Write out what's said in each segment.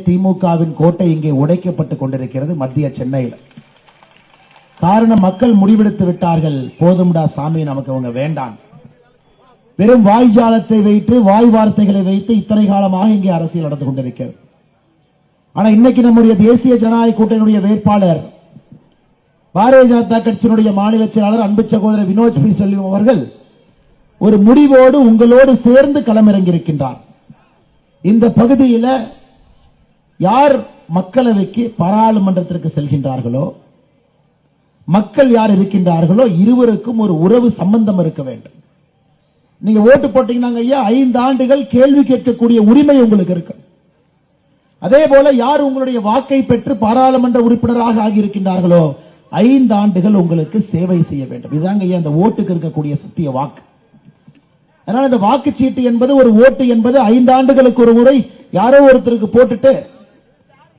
திமுகவின் கோட்டை இங்கே உடைக்கப்பட்டுக் கொண்டிருக்கிறது மத்திய சென்னையில். காரணம், மக்கள் முடிவெடுத்து விட்டார்கள், போதும்டா சாமி, நமக்கு அவங்க வேண்டாம். வெறும் வாய்ஜாலத்தை வைத்து, வாய் வார்த்தைகளை வைத்து இத்தனை காலமாக இங்கே அரசியல் நடந்து கொண்டிருக்கிறது. ஆனா இன்னைக்கு நம்முடைய தேசிய ஜனநாயக கூட்டணியுடைய வேட்பாளர், பாரதிய ஜனதா கட்சியினுடைய மாநில செயலாளர் அன்பு சகோதரர் வினோத் பி செல்வம் அவர்கள் ஒரு முடிவோடு உங்களோடு சேர்ந்து களமிறங்கியிருக்கின்றார். இந்த பகுதியில் யார் மக்களவைக்கு பாராளுமன்றத்திற்கு செல்கின்றார்களோ, மக்கள் யார் இருக்கின்றார்களோ, இருவருக்கும் ஒரு உறவு சம்பந்தம் இருக்க வேண்டும். நீங்க ஓட்டு போட்டீங்கன்னா ஐயா 5 ஆண்டுகள் கேள்வி கேட்கக்கூடிய உரிமை உங்களுக்கு இருக்கு. அதே போல யார் உங்களுடைய வாக்கை பெற்று பாராளுமன்ற உறுப்பினராக ஆகியிருக்கின்றார்களோ 5 ஆண்டுகள் உங்களுக்கு சேவை செய்ய வேண்டும். இதுதாங்க ஐயா இந்த ஓட்டுக்கு இருக்கக்கூடிய சத்திய வாக்கு. அதனால இந்த வாக்குச்சீட்டு என்பது, ஒரு ஓட்டு என்பது 5 ஆண்டுகளுக்கு ஒரு முறை யாரோ ஒருத்தருக்கு போட்டுட்டு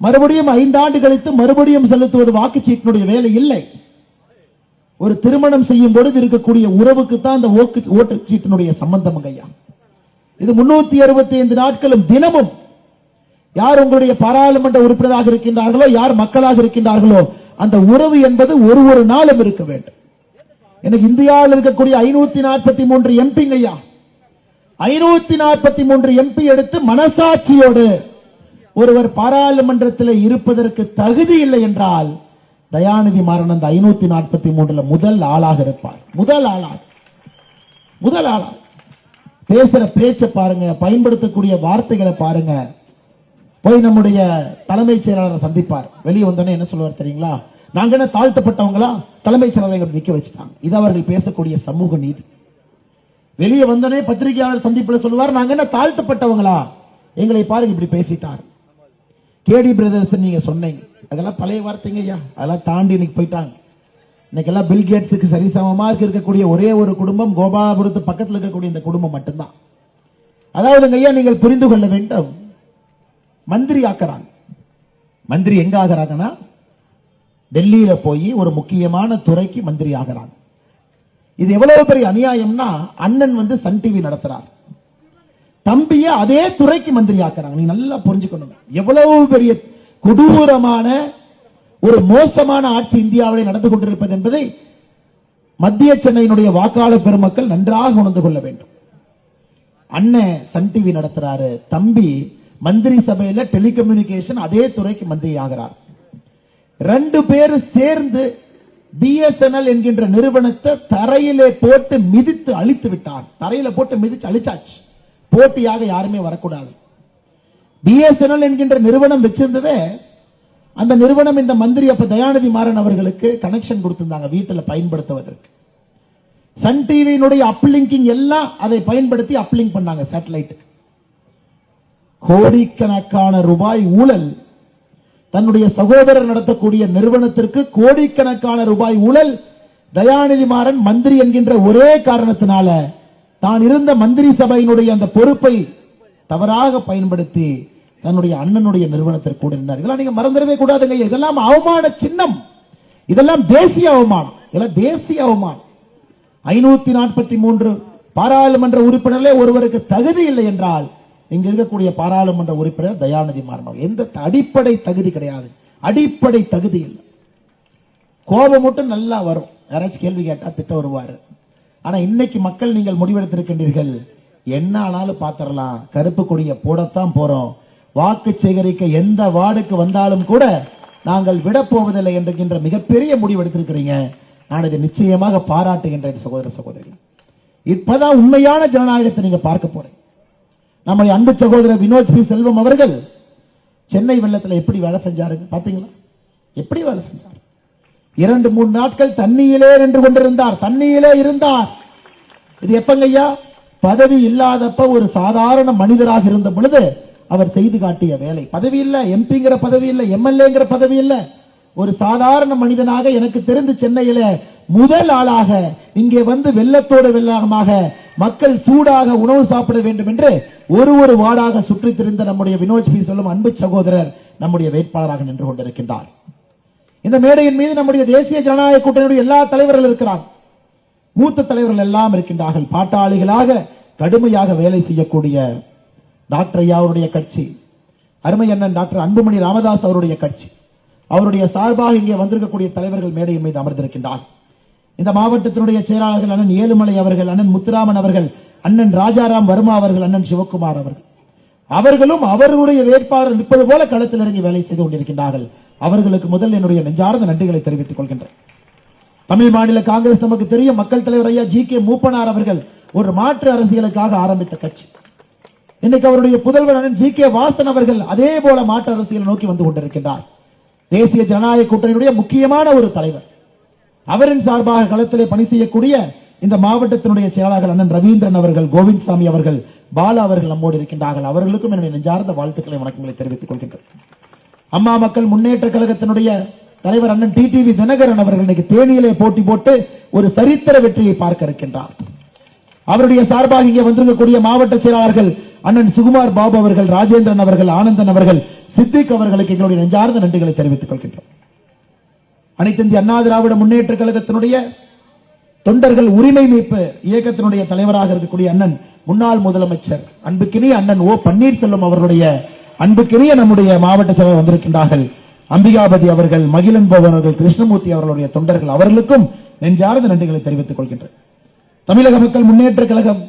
மறுபடியும் 5 ஆண்டு கழித்து மறுபடியும் செலுத்துவது வாக்குச்சீட்டினுடைய வேலை இல்லை. ஒரு திருமணம் செய்யும் பொழுது இருக்கக்கூடிய உறவுக்கு தான் அந்த ஓட்டுச்சீட்டினுடைய சம்பந்தம் ஐயா. இது 365 நாட்களும் தினமும் யார் உங்களுடைய பாராளுமன்ற உறுப்பினராக இருக்கின்றார்களோ, யார் மக்களாக இருக்கின்றார்களோ, அந்த உறவு என்பது ஒரு நாளும் இருக்க வேண்டும். எனக்கு இந்தியாவில் இருக்கக்கூடிய 543 எம்பிங்க ஐயா, 543 எம்பி எடுத்து மனசாட்சியோடு ஒருவர் பாராளுமன்றத்தில் இருப்பதற்கு தகுதி இல்லை என்றால் தயாநிதி மாறன் அந்த 543 முதல் ஆளாக இருப்பார். முதல் ஆளாக பேசுற பேச்ச பாருங்க, பயன்படுத்தக்கூடிய வார்த்தைகளை பாருங்க. போய் நம்முடைய தலைமைச் செயலாளரை சந்திப்பார். வெளியே வந்தோடனே என்ன சொல்லுவார் தெரியுங்களா? நாங்க என்ன தாழ்த்தப்பட்டவங்களா? தலைமைச் செயலாளரை நிக்க வச்சுட்டாங்க. இது அவர்கள் பேசக்கூடிய சமூக நீதி. வெளியே வந்தோடனே பத்திரிகையாளர் சந்திப்பில் சொல்லுவார், நாங்க என்ன தாழ்த்தப்பட்டவங்களா? எங்களை பாருங்க இப்படி பேசிட்டார். கேடி பிரதர்ஸ் நீங்க சொன்னீங்க, அதெல்லாம் பழைய வார்த்தைங்க ஐயா, அதெல்லாம் தாண்டி இன்னைக்கு போயிட்டாங்க. இன்னைக்கு எல்லாம் பில் கேட்ஸுக்கு சரிசமமா இருக்கக்கூடிய ஒரே ஒரு குடும்பம் கோபாலபுரத்து பக்கத்தில் இருக்கக்கூடிய இந்த குடும்பம் மட்டும்தான். அதாவது ஐயா, நீங்கள் புரிந்து கொள்ள வேண்டும், மந்திரி ஆக்குறாங்க. மந்திரி எங்க ஆகிறாங்கன்னா, டெல்லியில போய் ஒரு முக்கியமான துறைக்கு மந்திரி ஆகிறாங்க. இது எவ்வளவு பெரிய அநியாயம்னா, அண்ணன் சன் டிவி நடத்துறார், தம்பிய அதே துறைக்கு மந்திரி ஆக்குறாங்க. நீங்க நல்லா புரிஞ்சுக்கணும், எவ்வளவு பெரிய கொடூரமான ஒரு மோசமான ஆட்சி இந்தியாவில் நடந்து கொண்டிருப்பது என்பதை மத்திய சென்னையினுடைய வாக்காளர் பெருமக்கள் நன்றாக உணர்ந்து கொள்ள வேண்டும். அண்ணன் சன் டிவி நடத்துறாரு, தம்பி மந்திரி சபையில டெலிகம்யூனிகேஷன் அதே துறைக்கு மந்திரி ஆகிறார். 2 பேர் சேர்ந்து பிஎஸ்என்எல் என்கின்ற நிறுவனத்தை தரையிலே போட்டு மிதித்து அழித்து விட்டார். தரையில போட்டு மிதித்து அழிச்சாச்சு. போட்டியாக யாருமே வரக்கூடாது. பிஎஸ்என்எல் என்கின்ற நிறுவனம் வச்சிருந்ததே, அந்த நிறுவனம் இந்த மந்திரி அப்ப தயாநிதி மாறன் அவர்களுக்கு கனெக்ஷன் கொடுத்திருந்தாங்க வீட்டில் பயன்படுத்துவதற்கு. சன் டிவியினுடைய அப்லிங்கிங் எல்லாம் அதை பயன்படுத்தி அப்லிங்க் பண்ணாங்க சேட்டலைட். கோடிக்கணக்கான ரூபாய் ஊழல். தன்னுடைய சகோதரர் நடத்தக்கூடிய நிறுவனத்திற்கு கோடிக்கணக்கான ரூபாய் ஊழல். தயாநிதி மாறன் மந்திரி என்கின்ற ஒரே காரணத்தினால தான் இருந்த மந்திரி சபையினுடைய அந்த பொறுப்பை தவறாக பயன்படுத்தி தன்னுடைய அண்ணனுடைய நிறுவனத்திற்கு கூட இருந்தார். இதெல்லாம் நீங்க மறந்துடவே கூடாதுங்க. இதெல்லாம் அவமான சின்னம், இதெல்லாம் தேசிய அவமானம், இதெல்லாம் தேசிய அவமானம். 543 பாராளுமன்ற உறுப்பினர்களே ஒருவருக்கு தகுதி இல்லை என்றால் இங்க இருக்கக்கூடிய பாராளுமன்ற உறுப்பினர் தயாநிதி மாறன் எந்த அடிப்படை தகுதி கிடையாது, அடிப்படை தகுதி இல்லை. கோபம் மட்டும் நல்லா வரும், யாராச்சும் கேள்வி கேட்டா திட்ட வருவாரு. ஆனா இன்னைக்கு மக்கள் நீங்கள் முடிவெடுத்திருக்கின்றீர்கள், என்ன ஆனாலும் பாத்திரலாம், கருப்பு கொடியை போடத்தான் போறோம், வாக்கு சேகரிக்க எந்த வார்டுக்கு வந்தாலும் கூட நாங்கள் விடப்போவதில்லை என்கின்ற மிகப்பெரிய முடிவு எடுத்திருக்கிறீங்க. நான் இதை நிச்சயமாக பாராட்டுகின்றேன் சகோதர சகோதரி. இப்பதான் உண்மையான ஜனநாயகத்தை நீங்க பார்க்க போறீங்க. நம்முடைய அன்பு சகோதரர் வினோத் பி செல்வம் அவர்கள் சென்னை வெள்ளத்தில் எப்படி வேலை செஞ்சாருங்க பாத்தீங்களா? எப்படி வேலை செஞ்சார்? 2-3 நாட்கள் தண்ணியிலே நின்று கொண்டிருந்தார், தண்ணியிலே இருந்தார். இது எப்பங்கய்யா? பதவி இல்லாதப்ப ஒரு சாதாரண மனிதராக இருந்த பொழுது அவர் செய்து காட்டிய வேலை. பதவி இல்ல, எம்பிங்கிற பதவி இல்ல, எம்எல்ஏங்கிற பதவி இல்ல, ஒரு சாதாரண மனிதனாக எனக்கு தெரிந்து சென்னையில முதல் ஆளாக இங்கே வெள்ளத்தோடு வெள்ளமாக மக்கள் சூடாக உணவு சாப்பிட வேண்டும் என்று ஒரு வார்டாக சுற்றி திரிந்த நம்முடைய வினோத் பி செல்வம் அன்பு சகோதரர் நம்முடைய வேட்பாளராக நின்று கொண்டிருக்கின்றார். இந்த மேடையின் மீது நம்முடைய தேசிய ஜனநாயக கூட்டணியுடைய எல்லா தலைவர்கள் இருக்கிறார், மூத்த தலைவர்கள் எல்லாம் இருக்கின்றார்கள். பாட்டாளிகளாக கடுமையாக வேலை செய்யக்கூடிய டாக்டர் ஐயாவுடைய கட்சி, அருமை அண்ணன் டாக்டர் அன்புமணி ராமதாஸ் அவருடைய கட்சி, அவருடைய சார்பாக இங்கே வந்திருக்கக்கூடிய தலைவர்கள் மேடையின் மீது அமர்ந்திருக்கின்றார். இந்த மாவட்டத்தினுடைய செயலாளர்கள் அண்ணன் ஏழுமலை அவர்கள், அண்ணன் முத்துராமன் அவர்கள், அண்ணன் ராஜாராம் வர்மா அவர்கள், அண்ணன் சிவக்குமார் அவர்கள், அவர்களும் அவர்களுடைய வேட்பாளர் நிற்பது போல களத்தில் இறங்கி வேலை செய்து கொண்டிருக்கின்றார்கள். அவர்களுக்கு முதல் என்னுடைய நெஞ்சார்ந்த நன்றிகளை தெரிவித்துக் கொள்கின்றேன். தமிழ் மாநில காங்கிரஸ் நமக்கு தெரியும், மக்கள் தலைவர் ஐயா ஜி கே மூப்பனார் அவர்கள் ஒரு மாற்று அரசியலுக்காக ஆரம்பித்த கட்சி. இன்னைக்கு அவருடைய புதல்வர் அண்ணன் ஜி கே வாசன் அவர்கள் அதே போல மாற்று அரசியல் நோக்கி வந்து கொண்டிருக்கின்றார். தேசிய ஜனநாயக கூட்டணியுடைய முக்கியமான ஒரு தலைவர், அவரின் சார்பாக களத்திலே பணி செய்யக்கூடிய இந்த மாவட்டத்தினுடைய செயலாளர்கள் அண்ணன் ரவீந்திரன் அவர்கள், கோவிந்த்சாமி அவர்கள், பாலா அவர்கள் நம்மோடு இருக்கின்றார்கள். அவர்களுக்கும் என்னுடைய நெஞ்சார்ந்த வாழ்த்துக்களை வணக்கங்களை தெரிவித்துக் கொள்கின்றனர். அம்மா மக்கள் முன்னேற்ற கழகத்தினுடைய தலைவர் அண்ணன் டிடிவி தினகரன் அவர்கள் இன்னைக்கு தேனியிலே போட்டி போட்டு ஒரு சரித்திர வெற்றியை பார்க்க இருக்கின்றார். அவருடைய சார்பாக இங்கே வந்திருக்கக்கூடிய மாவட்ட செயலாளர்கள் அண்ணன் சுகுமார் பாபு அவர்கள், ராஜேந்திரன் அவர்கள், ஆனந்தன் அவர்கள், சித்திக் அவர்களுக்கு எங்களுடைய நெஞ்சார்ந்த நன்றிகளை தெரிவித்துக் கொள்கின்றோம். அனைத்து இந்திய அண்ணா திராவிட முன்னேற்ற கழகத்தினுடைய தொண்டர்கள் உரிமை மீட்பு இயக்கத்தினுடைய தலைவராக இருக்கக்கூடிய அண்ணன் முன்னாள் முதலமைச்சர் அன்புக்கினிய அண்ணன் ஓ பன்னீர்செல்வம் அவர்களுடைய அன்புக்கினிய நம்முடைய மாவட்ட செயலர் வந்திருக்கின்றார்கள். அம்பிகாபதி அவர்கள், மகிழன் பவன் அவர்கள், கிருஷ்ணமூர்த்தி அவர்களுடைய தொண்டர்கள், அவர்களுக்கும் நெஞ்சார்ந்த நன்றிகளை தெரிவித்துக் கொள்கின்றனர். தமிழக மக்கள் முன்னேற்ற கழகம்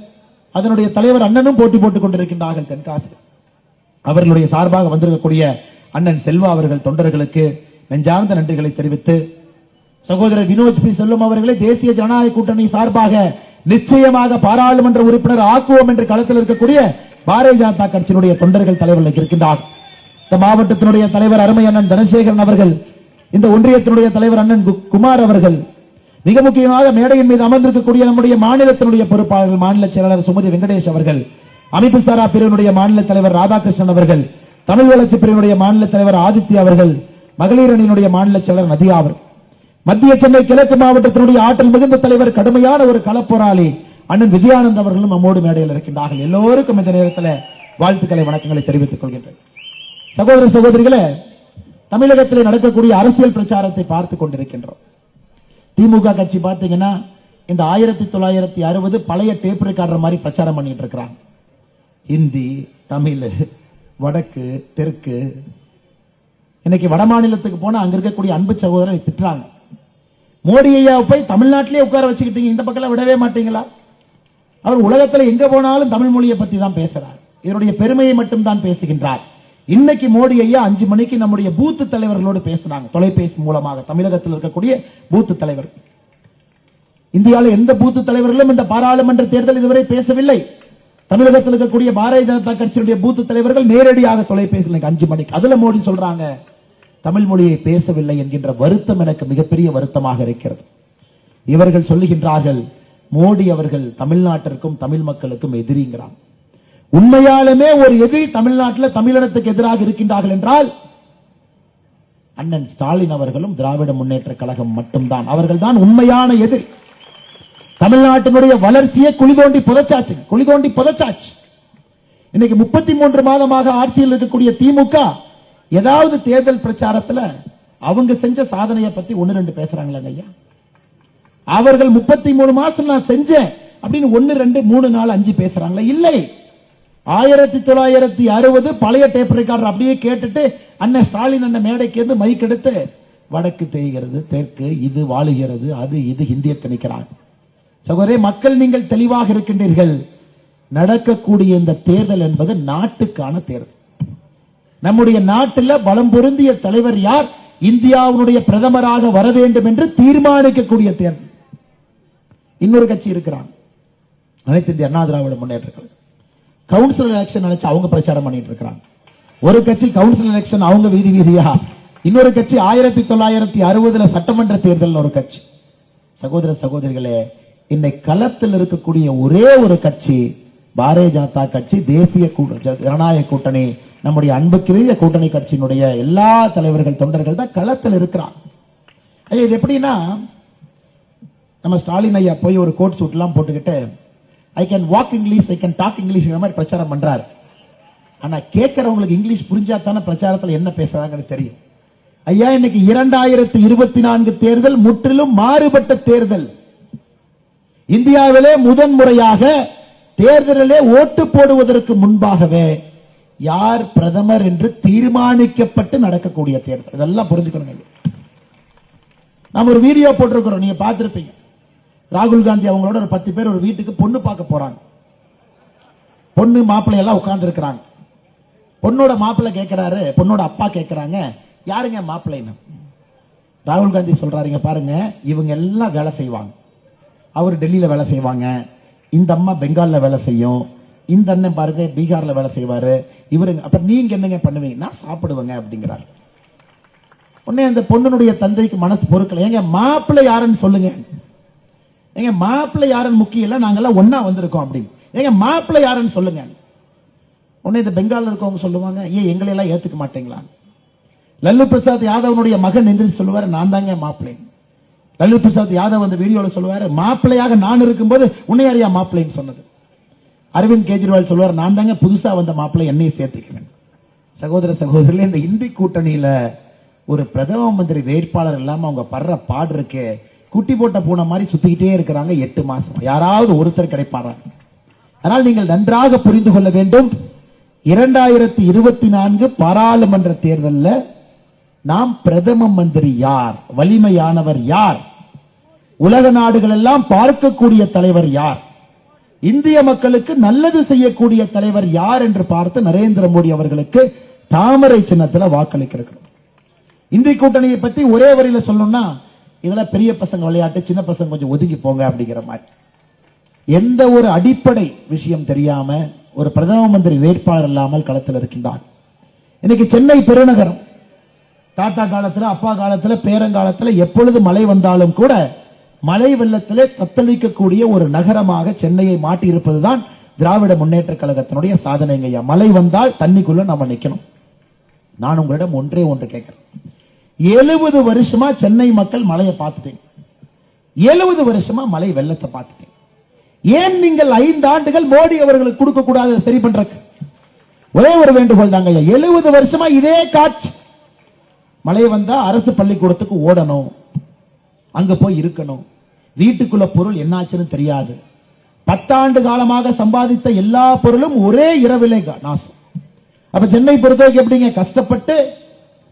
அதனுடைய தலைவர் அண்ணனும் போட்டி போட்டுக் கொண்டிருக்கின்றார்கள் தென்காசி. அவர்களுடைய சார்பாக வந்திருக்கக்கூடிய அண்ணன் செல்வா அவர்கள் தொண்டர்களுக்கு நெஞ்சார்ந்த நன்றிகளை தெரிவித்து, சகோதரர் வினோத் பி செல்வம் அவர்களை தேசிய ஜனநாயக கூட்டணி சார்பாக நிச்சயமாக பாராளுமன்ற உறுப்பினர் ஆக்குவோம் என்று களத்தில் இருக்கக்கூடிய பாரதிய ஜனதா கட்சியினுடைய தொண்டர்கள் தலைவர்கள் இருக்கின்றார். இந்த மாவட்டத்தினுடைய தலைவர் அருமை அண்ணன் தனசேகரன் அவர்கள், இந்த ஒன்றியத்தினுடைய தலைவர் அண்ணன் குமார் அவர்கள், மிக முக்கியமாக மேடையின் மீது அமர்ந்திருக்கக்கூடிய நம்முடைய மாநிலத்தினுடைய பொறுப்பாளர்கள் மாநில செயலாளர் சுமதி வெங்கடேஷ் அவர்கள், அமைப்பு சாரா பிரிவினுடைய மாநில தலைவர் ராதாகிருஷ்ணன் அவர்கள், தமிழ் வளர்ச்சி பிரிவினுடைய மாநில தலைவர் ஆதித்யா அவர்கள், மகளிர் அணியினுடைய மாநில செயலர் நதியா அவர்கள், மத்திய சென்னை கிழக்கு மாவட்டத்தினுடைய ஆற்றல் மிகுந்த தலைவர், கடுமையான ஒரு களப்போராளி அண்ணன் விஜயானந்த் அவர்களும் நம்மோடு மேடையில் இருக்கின்றார்கள். எல்லோருக்கும் இந்த நேரத்தில் வாழ்த்துக்களை வணக்கங்களை தெரிவித்துக் கொள்கின்றேன். சகோதர சகோதரிகளே, தமிழகத்தில் நடக்கக்கூடிய அரசியல் பிரச்சாரத்தை பார்த்துக் கொண்டிருக்கின்றோம். திமுக கட்சி பாத்தீங்கன்னா இந்த 1960 பழைய டேப் ரெக்கார்டர் மாதிரி பிரச்சாரம் பண்ணிட்டு இருக்கிறாங்க. ஹிந்தி, தமிழ், வடக்கு, தெற்கு. இன்னைக்கு வட மாநிலத்துக்கு போனா அங்க இருக்கக்கூடிய அன்பு சகோதரரை திட்டுறாங்க. மோடி ஐயா போய் தமிழ்நாட்டிலே உட்கார வச்சுக்கிட்டீங்க, இந்த பக்கம் விடவே மாட்டீங்களா? அவர் உலகத்தில் எங்க போனாலும் தமிழ் மொழியை பத்தி தான் பேசுறார், இதனுடைய பெருமையை மட்டும் தான் பேசுகின்றார். இன்னைக்கு மோடி ஐயா 5 மணிக்கு நம்முடைய பூத்து தலைவர்களோடு பேசினாங்க, தொலைபேசி மூலமாக. தமிழகத்தில் இருக்கக்கூடிய பூத்து தலைவர், இந்தியாவில் எந்த பூத்து தலைவர்களும் இந்த பாராளுமன்ற தேர்தல் இதுவரை பேசவில்லை. தமிழகத்தில் இருக்கக்கூடிய பாரதிய ஜனதா கட்சியுடைய பூத்து தலைவர்கள் நேரடியாக தொலைபேசி 5 மணிக்கு. அதுல மோடி சொல்றாங்க தமிழ் மொழியை பேசவில்லை என்கின்ற வருத்தம் எனக்கு மிகப்பெரிய வருத்தமாக இருக்கிறது. இவர்கள் சொல்லுகின்றார்கள் மோடி அவர்கள் தமிழ்நாட்டிற்கும் தமிழ் மக்களுக்கும் எதிரிங்கிறார். உண்மையாலுமே ஒரு எதிரி தமிழ்நாட்டில் தமிழினத்துக்கு எதிராக இருக்கின்றார்கள் என்றால் அண்ணன் ஸ்டாலின் அவர்களும் திராவிட முன்னேற்ற கழகம் மட்டும்தான். அவர்கள் தான் உண்மையான எதிரி. தமிழ்நாட்டினுடைய வளர்ச்சியை குழி தோண்டி புதைச்சாச்சு. இன்னைக்கு 33 மாதமாக ஆட்சியில் இருக்கக்கூடிய திமுக ஏதாவது தேர்தல் பிரச்சாரத்தில் அவங்க செஞ்ச சாதனையை பத்தி 1-2 பேசுறாங்களா ஐயா? அவர்கள் 33 மாசம் நான் செஞ்சேன் அப்படின்னு 1, 2, 3, 4, 5 பேசுறாங்களா? இல்லை. 1960 பழைய டேப் ரெக்கார்டர் அப்படியே கேட்டுட்டு அண்ணன் ஸ்டாலின் அண்ணன் மேடைக்கு இருந்து மைக் எடுத்து வடக்கு தேய்கிறது, தெற்கு இது வாழுகிறது, அது இது ஹிந்தியை திணிக்கிறாங்க. சகோதரே, மக்கள் நீங்கள் தெளிவாக இருக்கின்றீர்கள். நடக்கக்கூடிய இந்த தேர்தல் என்பது நாட்டுக்கான தேர்தல். நம்முடைய நாட்டில் பலம் பொருந்திய தலைவர் யார், இந்தியாவுடைய பிரதமராக வர வேண்டும் என்று தீர்மானிக்கக்கூடிய தேர்தல். இன்னொரு கட்சி இருக்கிறாங்க, அனைத்து இந்திய அண்ணா திராவிட முன்னேற்ற கழகம். கவுன்சில் எலெக்ஷன் நினைச்சு அவங்க பிரச்சாரம் பண்ணிட்டு இருக்காங்க. ஒரு கட்சி கவுன்சில் எலெக்ஷன் அவங்க வீதி வீதியா, இன்னொரு கட்சி 1960 சட்டமன்ற தேர்தல் ஒரு கட்சி. சகோதர சகோதரிகளே, இன்னைக்கு களத்தில் இருக்கக்கூடிய ஒரே ஒரு கட்சி பாரதிய ஜனதா கட்சி, தேசிய ஜனநாயக கூட்டணி, நம்முடைய அன்புக்குரிய கூட்டணி கட்சியினுடைய எல்லா தலைவர்கள் தொண்டர்கள் தான் களத்தில் இருக்கிறாங்க. இது எப்படின்னா, நம்ம ஸ்டாலின் ஐயா போய் ஒரு கோட் சூட் எல்லாம் போட்டுக்கிட்டு I can walk English, I can talk English மாதிரி பிரச்சாரம் பண்றாரு. ஆனா கேட்கறவங்களுக்கு இங்கிலீஷ் புரிஞ்சா தானே பிரச்சாரத்தில் என்ன பேசுறாங்கன்னு தெரியும். ஐயா, இன்னைக்கு 2024 தேர்தல் முற்றிலும் மாறுபட்ட தேர்தல். இந்தியாவிலே முதன்முறையாக தேர்தலிலே ஓட்டு போடுவதற்கு முன்பாகவே யார் பிரதமர் என்று தீர்மானிக்கப்பட்டு நடக்கக்கூடிய தேர்தல். இதெல்லாம் புரிஞ்சுக்கணும். நாம ஒரு வீடியோ போட்டிருக்கிறோம், நீங்க பார்த்திருப்பீங்க. ராகுல் காந்தி அவங்களோட ஒரு 10 பேர் ஒரு வீட்டுக்கு பொண்ணு பார்க்க போறாங்க. பொண்ணு மாப்பிள்ளை எல்லாம் உட்கார்ந்து இருக்கிறாங்க. பொண்ணோட மாப்பிள்ளை கேட்கிறாரு, பொண்ணோட அப்பா கேட்கிறாங்க, யாருங்க மாப்பிள்ளைன்னு. ராகுல் காந்தி சொல்றாருங்க, பாருங்க இவங்க எல்லாம் வேலை செய்வாங்க. அவர் டெல்லியில வேலை செய்வாங்க, இந்த அம்மா பெங்கால்ல வேலை செய்யும், இந்த அண்ணன் பாருங்க பீகார்ல வேலை செய்வாரு, இவருங்க அப்புறம் நீங்க என்னங்க பண்ணுவீங்க, நான் சாப்பிடுவேங்க அப்படிங்கிறார். உடனே அந்த பொண்ணுடைய தந்தைக்கு மனசு பொறுக்கல, ஏங்க மாப்பிள்ளை யாருன்னு சொல்லுங்க, ஏங்க மாப்பிள்ளை யாருன்னு முக்கியம் இல்ல, நாங்கெல்லாம் ஒன்னா வந்திருக்கோம் அப்படின்னு, ஏங்க மாப்பிள்ளை யாருன்னு சொல்லுங்க. உடனே இந்த பெங்கால்ல இருக்கவங்க சொல்லுவாங்க, ஏன் எங்களை எல்லாம் ஏத்துக்க மாட்டீங்களா. லல்லு பிரசாத் யாதவனுடைய மகன் எந்திரிச்சு சொல்லுவாரு, நான் தாங்க மாப்பிள்ளை. லல்லு பிரசாத் யாதவ் அந்த வீடியோல சொல்லுவாரு, மாப்பிள்ளையாக நான் இருக்கும்போது உன்னை யாரையா மாப்பிள்ளைன்னு சொன்னது. அரவிந்த் கெஜ்ரிவால் சொல்லுவார், நான் தாங்க புதுசா வந்த மாப்பிள்ளை, என்னையும் சேர்த்துக்கிறேன். சகோதர சகோதரிகளே, இந்த இந்தி கூட்டணியில ஒரு பிரதம மந்திரி வேட்பாளர் இல்லாம அவங்க படுற பாடு இருக்கு. குட்டி போட்ட பூனை மாதிரி சுத்திக்கிட்டே இருக்கிறாங்க 8 மாசம். யாராவது ஒருத்தர் கிடைப்பாரா? ஆனால் நீங்கள் நன்றாக புரிந்து கொள்ள வேண்டும், 2024 பாராளுமன்ற தேர்தலில் நாம் பிரதம மந்திரி யார், வலிமையானவர் யார், உலக நாடுகள் எல்லாம் பார்க்கக்கூடிய தலைவர் யார், இந்திய மக்களுக்கு நல்லது செய்யக்கூடிய தலைவர் யார் என்று பார்த்து நரேந்திர மோடி அவர்களுக்கு தாமரை சின்னத்தில் வாக்களிக்கிறோம். இந்திய கூட்டணியை பத்தி ஒரே வரியில சொல்லணும்னா, இதெல்லாம் பெரிய பசங்க விளையாட்டு, சின்ன பசங்க கொஞ்சம் ஒதுங்கி போங்க அப்படிங்கிற மாதிரி. எந்த ஒரு அடிப்படை விஷயம் தெரியாம ஒரு பிரதம மந்திரி வேட்பாளர் இல்லாமல் களத்தில் இருக்கின்றார். இன்னைக்கு சென்னை பெருநகரம் தாத்தா காலத்துல, அப்பா காலத்துல, பேரங்காலத்துல எப்பொழுது மழை வந்தாலும் கூட மழை வெள்ளத்திலே தத்தளிக்கக்கூடிய ஒரு நகரமாக சென்னையை மாட்டி இருப்பதுதான் திராவிட முன்னேற்ற கழகத்தினுடைய சாதனைங்க. மழை வந்தால் தண்ணிக்குள்ள நம்ம நிக்கணும். நான் உங்களிடம் ஒன்றே ஒன்று கேட்கிறேன், 70 வருஷமா சென்னை மக்கள் மழையை பார்த்துட்டீங்க, 70 வருஷமா மழை வெள்ளத்தை பார்த்துட்டீங்க. ஏன் நீங்கள் 5 ஆண்டுகள் மோடி அவர்களுக்கு கொடுக்க கூடாது சரி பண்றதுக்கு? ஒரே ஒரு வேண்டுகோள் தாங்க, 70 வருஷமா இதே காட்சி. மழை வந்தா அரசு பள்ளிக்கூடத்துக்கு ஓடணும், அங்க போய் இருக்கணும், வீட்டுக்குள்ள பொருள் என்னாச்சுன்னு தெரியாது. 10 ஆண்டு காலமாக சம்பாதித்த எல்லா பொருளும் ஒரே இரவிலே நாசம். அப்ப சென்னை பொறுத்தவரைக்கும் எப்படிங்க, கஷ்டப்பட்டு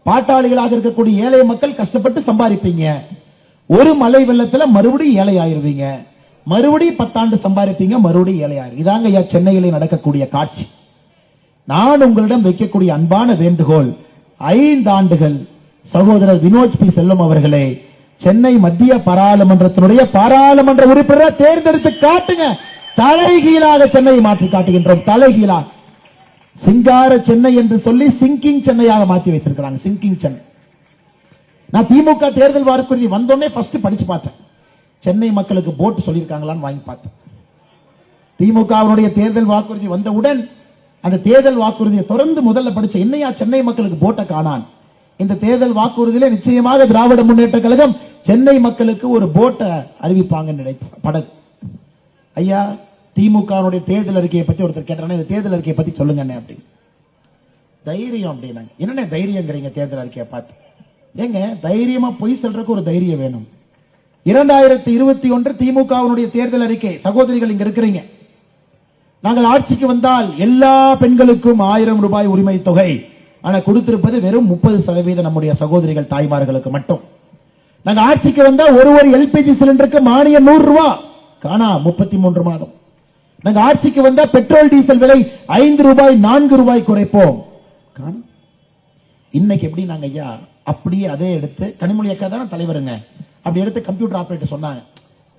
பாட்டாளிகளாக இருக்கக்கூடிய ஏழை மக்கள் கஷ்டப்பட்டு சம்பாதிப்பீங்க, ஒரு மழை வெள்ளத்துல மறுபடியும் ஏழை ஆயிருவீங்க, மறுபடியும் 10 ஆண்டு சம்பாதிப்பீங்க, மறுபடியும் ஏழை ஆயிரு. இதாங்க சென்னையில நடக்கக்கூடிய காட்சி. நான் உங்களிடம் வைக்கக்கூடிய அன்பான வேண்டுகோள், 5 ஆண்டுகள் சகோதரர் வினோத் பி செல்வம் அவர்களே, சென்னை மத்திய பாராளுமன்றத்தினுடைய பாராளுமன்ற உறுப்பினரை தேர்ந்தெடுத்து காட்டுங்க. தலைகீழாக சென்னையை மாற்றி காட்டுகின்றோம். தலைகீழாக சிங்கார சென்னை என்று சொல்லி சிங்கிங் சென்னையாக மாற்றி வைத்திருக்கிறாங்க. சிங்கிங் சென்னை. நான் திமுக தேர்தல் வாக்குறுதி வந்தோடனே ஃபர்ஸ்ட் படிச்சு பார்த்தேன், சென்னை மக்களுக்கு போட் சொல்லியிருக்காங்களான்னு வாங்கி பார்த்தேன். திமுகவுடைய தேர்தல் வாக்குறுதி வந்தவுடன் அந்த தேர்தல் வாக்குறுதியை தொடர்ந்து முதல்ல படிச்ச, என்னையா சென்னை மக்களுக்கு போட்டை காணான். இந்த தேர்தல் வாக்குறுதியில நிச்சயமாக திராவிட முன்னேற்ற கழகம் சென்னை மக்களுக்கு ஒரு போட்டை அறிவிப்பாங்கன்னு நினைத்தேன். படகு ஐயா, திமுக தேர்தல் அறிக்கையை பத்தி ஒருத்தர் கேட்டாங்க, இந்த தேர்தல் அறிக்கையை பத்தி சொல்லுங்க அப்படி. தைரியம் அப்படின்னாங்க. என்னென்ன தைரியங்கிறீங்க தேர்தல் அறிக்கையை பார்த்து? ஏங்க தைரியமா பொய் சொல்றதுக்கு ஒரு தைரியம் வேணும். 2021 திமுகவுடைய தேர்தல் அறிக்கை, சகோதரிகள் இங்க இருக்கிறீங்க, நாங்கள் ஆட்சிக்கு வந்தால் எல்லா பெண்களுக்கும் 1000 ரூபாய் உரிமை தொகை, ஆனா கொடுத்திருப்பது வெறும் 30% நம்முடைய சகோதரிகள் தாய்மார்களுக்கு மட்டும். நாங்க ஆட்சிக்கு வந்தா ஒரு எல்பிஜி சிலிண்டருக்கு மானியம் 100 ரூபாய் காணா 33 மாதம். நாங்க ஆட்சிக்கு வந்தா பெட்ரோல் டீசல் விலை 5 ரூபாய் 4 ரூபாய் குறைப்போம். இன்னைக்கு எப்படி நாங்க ஐயா அப்படியே அதே எடுத்து, கனிமொழி அக்கா தானே தலைவருங்க, அப்படி எடுத்து கம்ப்யூட்டர் ஆபரேட்டர் சொன்னாங்க,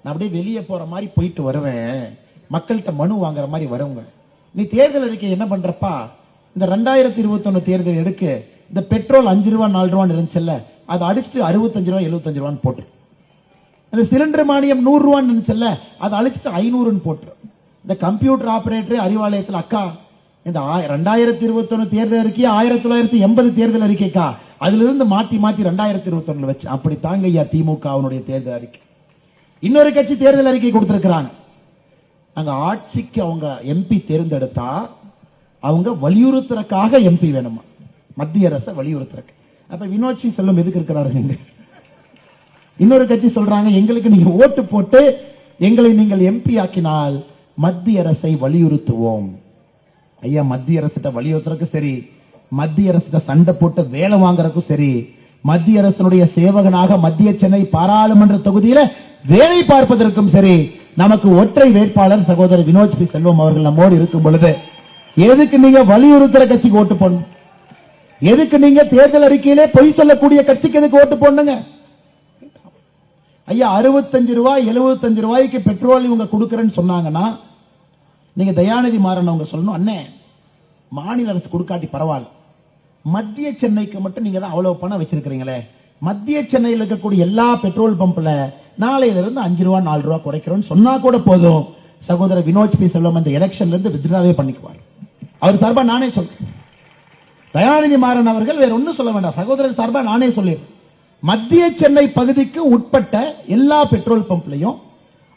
நான் அப்படியே வெளியே போற மாதிரி போயிட்டு வருவேன், மக்கள்கிட்ட மனு வாங்குற மாதிரி வருங்க. நீ தேர்தல் அறிக்கை என்ன பண்றப்பா, இந்த 2021 தேர்தல் எடுக்க இந்த பெட்ரோல் 5 ரூபாய் 4 ரூபாய் இருந்துச்சுல்ல, அதை அடிச்சுட்டு 65 ரூபாய் 75 ரூபான்னு போட்டு, அந்த சிலிண்டர் மானியம் 100 ரூபான்னு இருந்துச்சுல்ல, அதை அழிச்சிட்டு 500 போட்டு, இந்த கம்ப்யூட்டர் ஆபரேட்டர் அறிவாலயத்தில் அக்கா இந்த 2021 தேர்தல் அறிக்கை 1980 தேர்தல் அறிக்கைக்கா, அதுல இருந்து மாத்தி மாத்தி 2021 வச்சு, அப்படி தாங்க ஐயா திமுக தேர்தல் அறிக்கை. இன்னொரு கட்சி தேர்தல் அறிக்கை கொடுத்திருக்கிறாங்க, அங்க ஆட்சிக்கு அவங்க எம்பி தேர்ந்தெடுத்தா அவங்க வலியுறுத்துறதுக்காக எம்பி வேணுமா, மத்திய அரசை வலியுறுத்துறக்கு. அப்ப வினோத் பி செல்வம் எதுக்கு இருக்கிறாரு? இன்னொரு கட்சி சொல்றாங்க, எங்களுக்கு நீங்க ஓட்டு போட்டு எங்களை நீங்கள் எம்பி ஆக்கினால் மத்திய அரசை வலியுறுத்துவோம். ஐயா மத்திய அரசிட்ட வலியுறுத்துறதுக்கு சரி, மத்திய அரசிட்ட சண்டை போட்டு வேலை வாங்குறதுக்கும் சரி, மத்திய அரசனுடைய சேவகனாக மத்திய சென்னை பாராளுமன்ற தொகுதியில வேலை பார்ப்பதற்கும் சரி, நமக்கு ஒற்றை வேட்பாளர் சகோதரர் வினோத் பி செல்வம் அவர்கள் நம்மோடு இருக்கும் பொழுது எதுக்கு நீங்க வலியுறுத்துற கட்சிக்கு ஓட்டு போடணும்? எதுக்கு நீங்க தேர்தல் அறிக்கையிலே பொய் சொல்லக்கூடிய கட்சிக்கு எதுக்கு ஓட்டு போடணுங்க? ஐயா 65 ரூபாய் 75 ரூபாய்க்கு பெட்ரோல் இவங்க கொடுக்கறேன்னு சொன்னாங்கன்னா நீங்க தயாநிதி மாறன் அவங்க சொல்லணும், அண்ணே மாநில அரசு கொடுக்காட்டி பரவாயில்ல, மத்திய சென்னைக்கு மட்டும் நீங்க தான் அவ்வளவு பணம் வச்சிருக்கீங்களே, மத்திய சென்னையில் இருக்கக்கூடிய எல்லா பெட்ரோல் பம்ப்ல நாளையில இருந்து 5 ரூபா 4 ரூபா குறைக்கிறோம்னு சொன்னா கூட போதும், சகோதரர் வினோத் பி செல்வம் இந்த எலெக்ஷன்ல இருந்து வித்ட்ராவே பண்ணிக்குவார். அவர் சார்பா நானே சொல்றேன். தயாநிதி மாறன் அவர்கள் வேற ஒன்னும் சொல்ல வேண்டாம், சகோதரர் சார்பா நானே சொல்லிடுறேன். மத்திய சென்னை பகுதிக்கு உட்பட்ட எல்லா பெட்ரோல் பம்ப்லையும்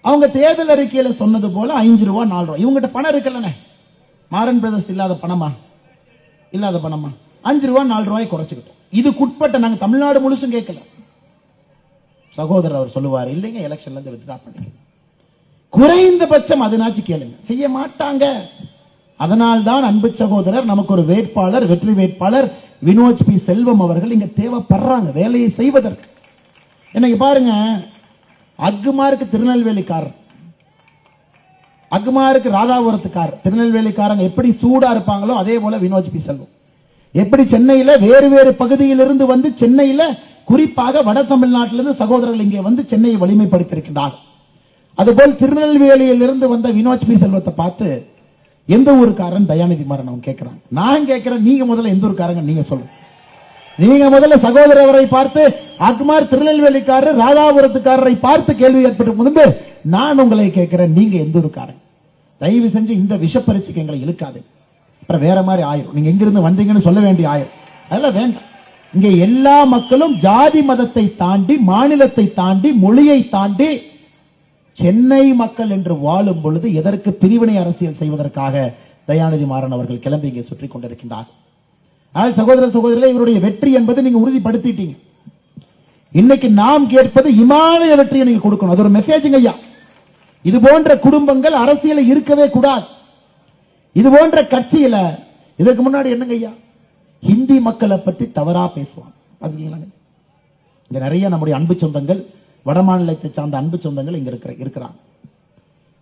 அவங்க தேர்தல் அறிக்கையில சொன்னது போல 5 ரூபா 4 ரூபா, இவங்ககிட்ட பணம் இருக்குல்லண்ணே, மாறன் பிரதர்ஸ் இல்லாத பணமா, 5 ரூபா 4 ரூபாய் குறைச்சுக்கிட்டோம். இதுக்குட்பட்ட நாங்க தமிழ்நாடு முழுசும் கேட்கல. சகோதரர் அவர் சொல்லுவார், இல்லைங்க எலெக்ஷன்ல இருந்து வித்ட்ரா பண்ணி குறைந்தபட்சம் அதனாச்சு கேளுங்க, செய்ய மாட்டாங்க. அதனால்தான் அன்பு சகோதரர் நமக்கு ஒரு வேட்பாளர், வெற்றி வேட்பாளர் வினோத் பி செல்வம் அவர்கள் இங்க தேவைப்படுறாங்க வேலையை செய்வதற்கு. இன்னைக்கு பாருங்க, அக்குமாருக்கு திருநெல்வேலிக்காரர், அக்குமாருக்கு ராதாபுரத்துக்காரர், திருநெல்வேலிக்காரங்க எப்படி சூடா இருப்பாங்களோ அதே போல வினோத் பி செல்வம் எப்படி சென்னையில வேறு வேறு பகுதியிலிருந்து வந்து சென்னையில குறிப்பாக வட தமிழ்நாட்டிலிருந்து சகோதரர்கள் இங்கே வந்து சென்னையை வலிமைப்படுத்தியிருக்கிறார். அதுபோல் திருநெல்வேலியிலிருந்து வந்த வினோத் பி செல்வத்தை பார்த்து எந்த ஊருக்காரன் தயாநிதி மாறன் அவங்க கேட்கிறாங்க. நான் கேட்கிறேன், நீங்க முதல்ல எந்த ஊருக்காரங்க நீங்க சொல்லுங்க. நீங்க முதல்ல சகோதரர் அவரை பார்த்து அக்குமார் திருநெல்வேலிக்காரர் ராதாபுரத்துக்காரரை பார்த்து கேள்வி ஏற்பட்டு முன்பு நான் உங்களை கேட்கிறேன், நீங்க எந்த ஊருக்காரங்க? தயவு செஞ்சு இந்த விஷ பரீட்சைக்கு எங்களை இழுக்காது, அப்புறம் வேற மாதிரி ஆயிரும். நீங்க எங்கிருந்து வந்தீங்கன்னு சொல்ல வேண்டிய ஆயிரும், அதெல்லாம் வேண்டாம். இங்க எல்லா மக்களும் ஜாதி மதத்தை தாண்டி, மாநிலத்தை தாண்டி, மொழியை தாண்டி சென்னை மக்கள் என்று வாழும் பொழுது எதற்கு பிரிவினை அரசியல் செய்வதற்காக தயாநிதி மாறன் அவர்கள் கிளம்பி இங்கே சுற்றிக் கொண்டிருக்கின்றார். சகோதர சகோதரிகளே, இவருடைய வெற்றி என்பதை நீங்க உறுதிப்படுத்திட்டீங்க. இன்னைக்கு நாம் கேட்பது இமாலய வெற்றியை நீங்க கொடுக்கணும். அது ஒரு மெசேஜ் ஐயா. இது போன்ற குடும்பங்கள் அரசியல இருக்கவே கூடாது. இது போன்ற கட்சியில இதற்கு முன்னாடி என்னங்க ஐயா, ஹிந்தி மக்களை பற்றி தவறா பேசுவாங்க. இங்க நிறைய நம்முடைய அன்பு சொந்தங்கள், வட மாநிலத்தை சார்ந்த அன்பு சொந்தங்கள் இங்க இருக்கிறாங்க.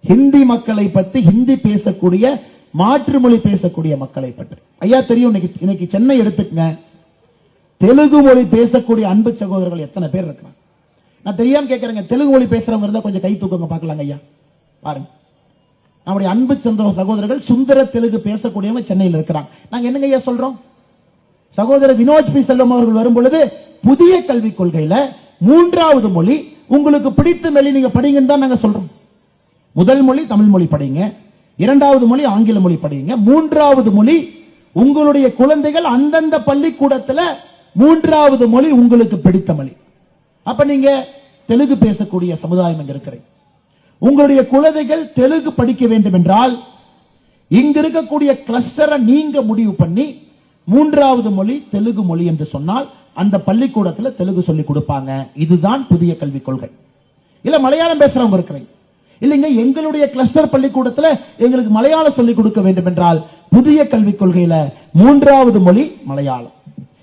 ஹிந்தி மக்களை பற்றி, ஹிந்தி பேசக்கூடிய மாற்று மொழி பேசக்கூடிய மக்களை பற்றி ஐயா தெரியும். இன்னைக்கு சென்னை எடுத்துக்கங்க, தெலுங்கு மொழி பேசக்கூடிய அன்பு சகோதரர்கள் எத்தனை பேர் இருக்கிறாங்க? நான் தெரியாம கேட்கிறேங்க, தெலுங்கு மொழி பேசுறவங்க இருந்தா கொஞ்சம் கை தூக்குங்க பார்க்கலாங்க ஐயா. பாருங்க, நம்முடைய அன்பு சகோதரர்கள் சுந்தர தெலுங்கு பேசக்கூடியவங்க சென்னையில் இருக்கிறாங்க. நாங்க என்னங்க ஐயா சொல்றோம்? சகோதரர் வினோத் பி செல்வம் அவர்கள் வரும் பொழுது புதிய கல்விக் கொள்கையில 3வது மொழி உங்களுக்கு பிடித்த மொழி நீங்க படிங்கன்னு தான் நாங்க சொல்றோம். முதல் மொழி தமிழ் மொழி படிங்க, 2வது மொழி ஆங்கில மொழி படிங்க, 3வது மொழி உங்களுடைய குழந்தைகள் அந்தந்த பள்ளிக்கூடத்துல 3வது மொழி உங்களுக்கு பிடித்த மொழி. அப்ப நீங்க தெலுங்கு பேசக்கூடிய சமுதாயம் இங்க இருக்கிறீங்க, உங்களுடைய குழந்தைகள் தெலுங்கு படிக்க வேண்டும் என்றால் இங்க இருக்கக்கூடிய கிளஸ்டரை நீங்க முடிவு பண்ணி 3வது மொழி தெலுங்கு மொழி என்று சொன்னால் அந்த பள்ளிக்கூடத்துல தெலுங்கு சொல்லி கொடுப்பாங்க. இதுதான் புதிய கல்விக் கொள்கை. இல்ல மலையாளம் பேசுறவங்க இருக்கிறீங்க, இல்லைங்க எங்களுடைய கிளஸ்டர் பள்ளிக்கூடத்துல எங்களுக்கு மலையாளம் சொல்லிக் கொடுக்க வேண்டும் என்றால் புதிய கல்விக் கொள்கையில 3வது மொழி மலையாளம்.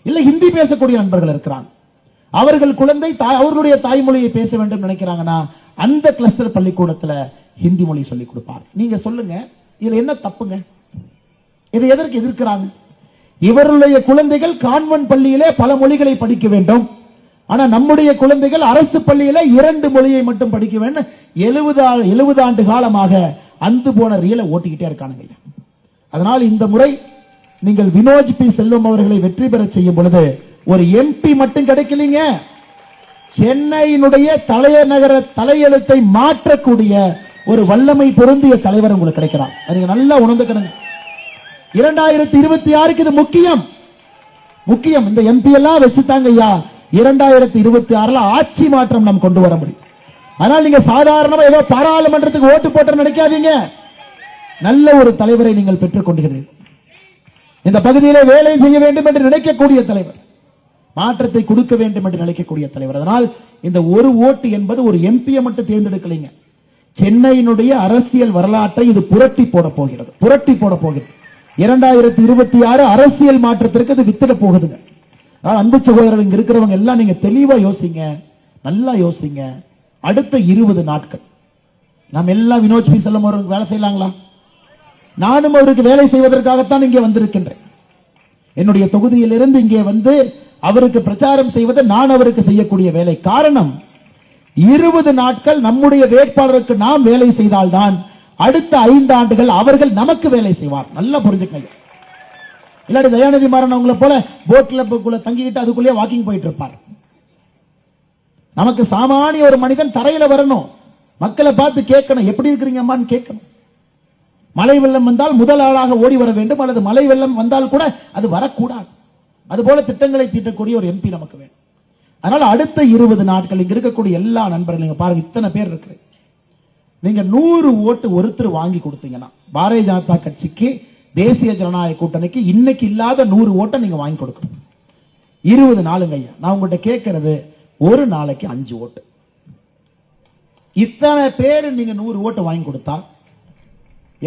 இல்ல ஹிந்தி பேசக்கூடிய நண்பர்கள் இருக்கிறாங்க, அவர்கள் குழந்தை அவர்களுடைய தாய்மொழியை பேச வேண்டும் நினைக்கிறாங்கன்னா அந்த கிளஸ்டர் பள்ளிக்கூடத்துல ஹிந்தி மொழி சொல்லிக் கொடுப்பாங்க. நீங்க சொல்லுங்க, இதுல என்ன தப்புங்க? இதை எதற்கு எதிர்க்கிறாங்க? இவருடைய குழந்தைகள் கான்வென்ட் பள்ளியிலே பல மொழிகளை படிக்க வேண்டும், ஆனா நம்முடைய குழந்தைகள் அரசு பள்ளியில 2 மொழியை மட்டும் படிக்க வேண்டும். 70 ஆண்டு காலமாக அந்து போன ரீலை ஓட்டிக்கிட்டே இருக்கானுங்க. அதனால் இந்த முறை நீங்கள் வினோத் பி செல்வம் அவர்களை வெற்றி பெற செய்யும் பொழுது ஒரு எம்பி மட்டும் கிடைக்கலீங்க, சென்னையினுடைய தலைநகர தலையெழுத்தை மாற்றக்கூடிய ஒரு வல்லமை பொருந்திய தலைவர் உங்களுக்கு கிடைக்கிறார். நீங்க நல்லா உணர்ந்துக்கணுங்க. 2026க்கு இது முக்கியம். இந்த எம்பி எல்லாம் வச்சுட்டாங்க ஐயா, 2026ல ஆட்சி மாற்றம் நாம் கொண்டு வர முடியும். அதனால் நீங்க சாதாரணமா ஏதோ பாராளுமன்றத்துக்கு ஓட்டு போட்டு நினைக்காதீங்க, நல்ல ஒரு தலைவரை நீங்கள் பெற்றுக் கொண்டிருக்கிறீர்கள். இந்த பகுதியிலே வேலை செய்ய வேண்டும் என்று நினைக்கக்கூடிய தலைவர், மாற்றத்தை கொடுக்க வேண்டும் என்று நினைக்கக்கூடிய தலைவர். அதனால் இந்த ஒரு ஓட்டு என்பது ஒரு எம்பியை மட்டும் தேர்ந்தெடுக்கலைங்க, சென்னையினுடைய அரசியல் வரலாற்றை இது புரட்டி போட போகிறது. 2026 அரசியல் மாற்றத்திற்கு இது வித்திட போகுதுங்க. அன்பு சகோதரர்கள் இங்க இருக்கிறவங்க எல்லாம் நீங்க தெளிவா யோசிங்க, நல்லா யோசிங்க. அடுத்த 20 நாட்கள் நாம் எல்லாம் வினோத் பி செல்லம் அவருக்கு வேலை செய்யலாங்களா? நானும் அவருக்கு வேலை செய்வதற்காகத்தான் இங்கே வந்திருக்கின்றேன். என்னுடைய தொகுதியிலிருந்து இங்கே வந்து அவருக்கு பிரச்சாரம் செய்வது நான் அவருக்கு செய்யக்கூடிய வேலை. காரணம், 20 நாட்கள் நம்முடைய வேட்பாளருக்கு நாம் வேலை செய்தால்தான் அடுத்த 5 ஆண்டுகள் அவர்கள் நமக்கு வேலை செய்வார். நல்லா புரிஞ்சுக்கங்க. இல்லாட்டி தயாநிதி மாறன் அவங்களை போல போட்ல தங்கிக்கிட்டு அதுக்குள்ளேயே வாக்கிங் போயிட்டு இருப்பார். நமக்கு சாமானிய ஒரு மனிதன் தரையில வரணும், மக்களை பார்த்து கேட்கணும், எப்படி இருக்கிறீங்கம்மான்னு கேட்கணும். மழை வெள்ளம் வந்தால் முதல் ஆளாக ஓடி வர வேண்டும், அல்லது மழை வெள்ளம் வந்தால் கூட அது வரக்கூடாது. அதுபோல திட்டங்களை தீட்டக்கூடிய ஒரு எம்பி நமக்கு வேணும். அதனால அடுத்த 20 நாட்கள் இங்க இருக்கக்கூடிய எல்லா நண்பர்கள் நீங்க பாருங்க, இத்தனை பேர் இருக்கு. நீங்க 100 ஓட்டு ஒருத்தர் வாங்கி கொடுத்தீங்கன்னா பாரதிய ஜனதா கட்சிக்கு, தேசிய ஜனநாயக கூட்டணிக்கு இன்னைக்கு இல்லாத 100 ஓட்டை நீங்க வாங்கி கொடுக்கணும். 20 நாளுங்க ஐயா. நான் உங்கள்கிட்ட கேட்கறது, ஒரு நாளைக்கு 5 ஓட்டு. இத்தனை பேர் நீங்க 100 ஓட்டு வாங்கி கொடுத்தா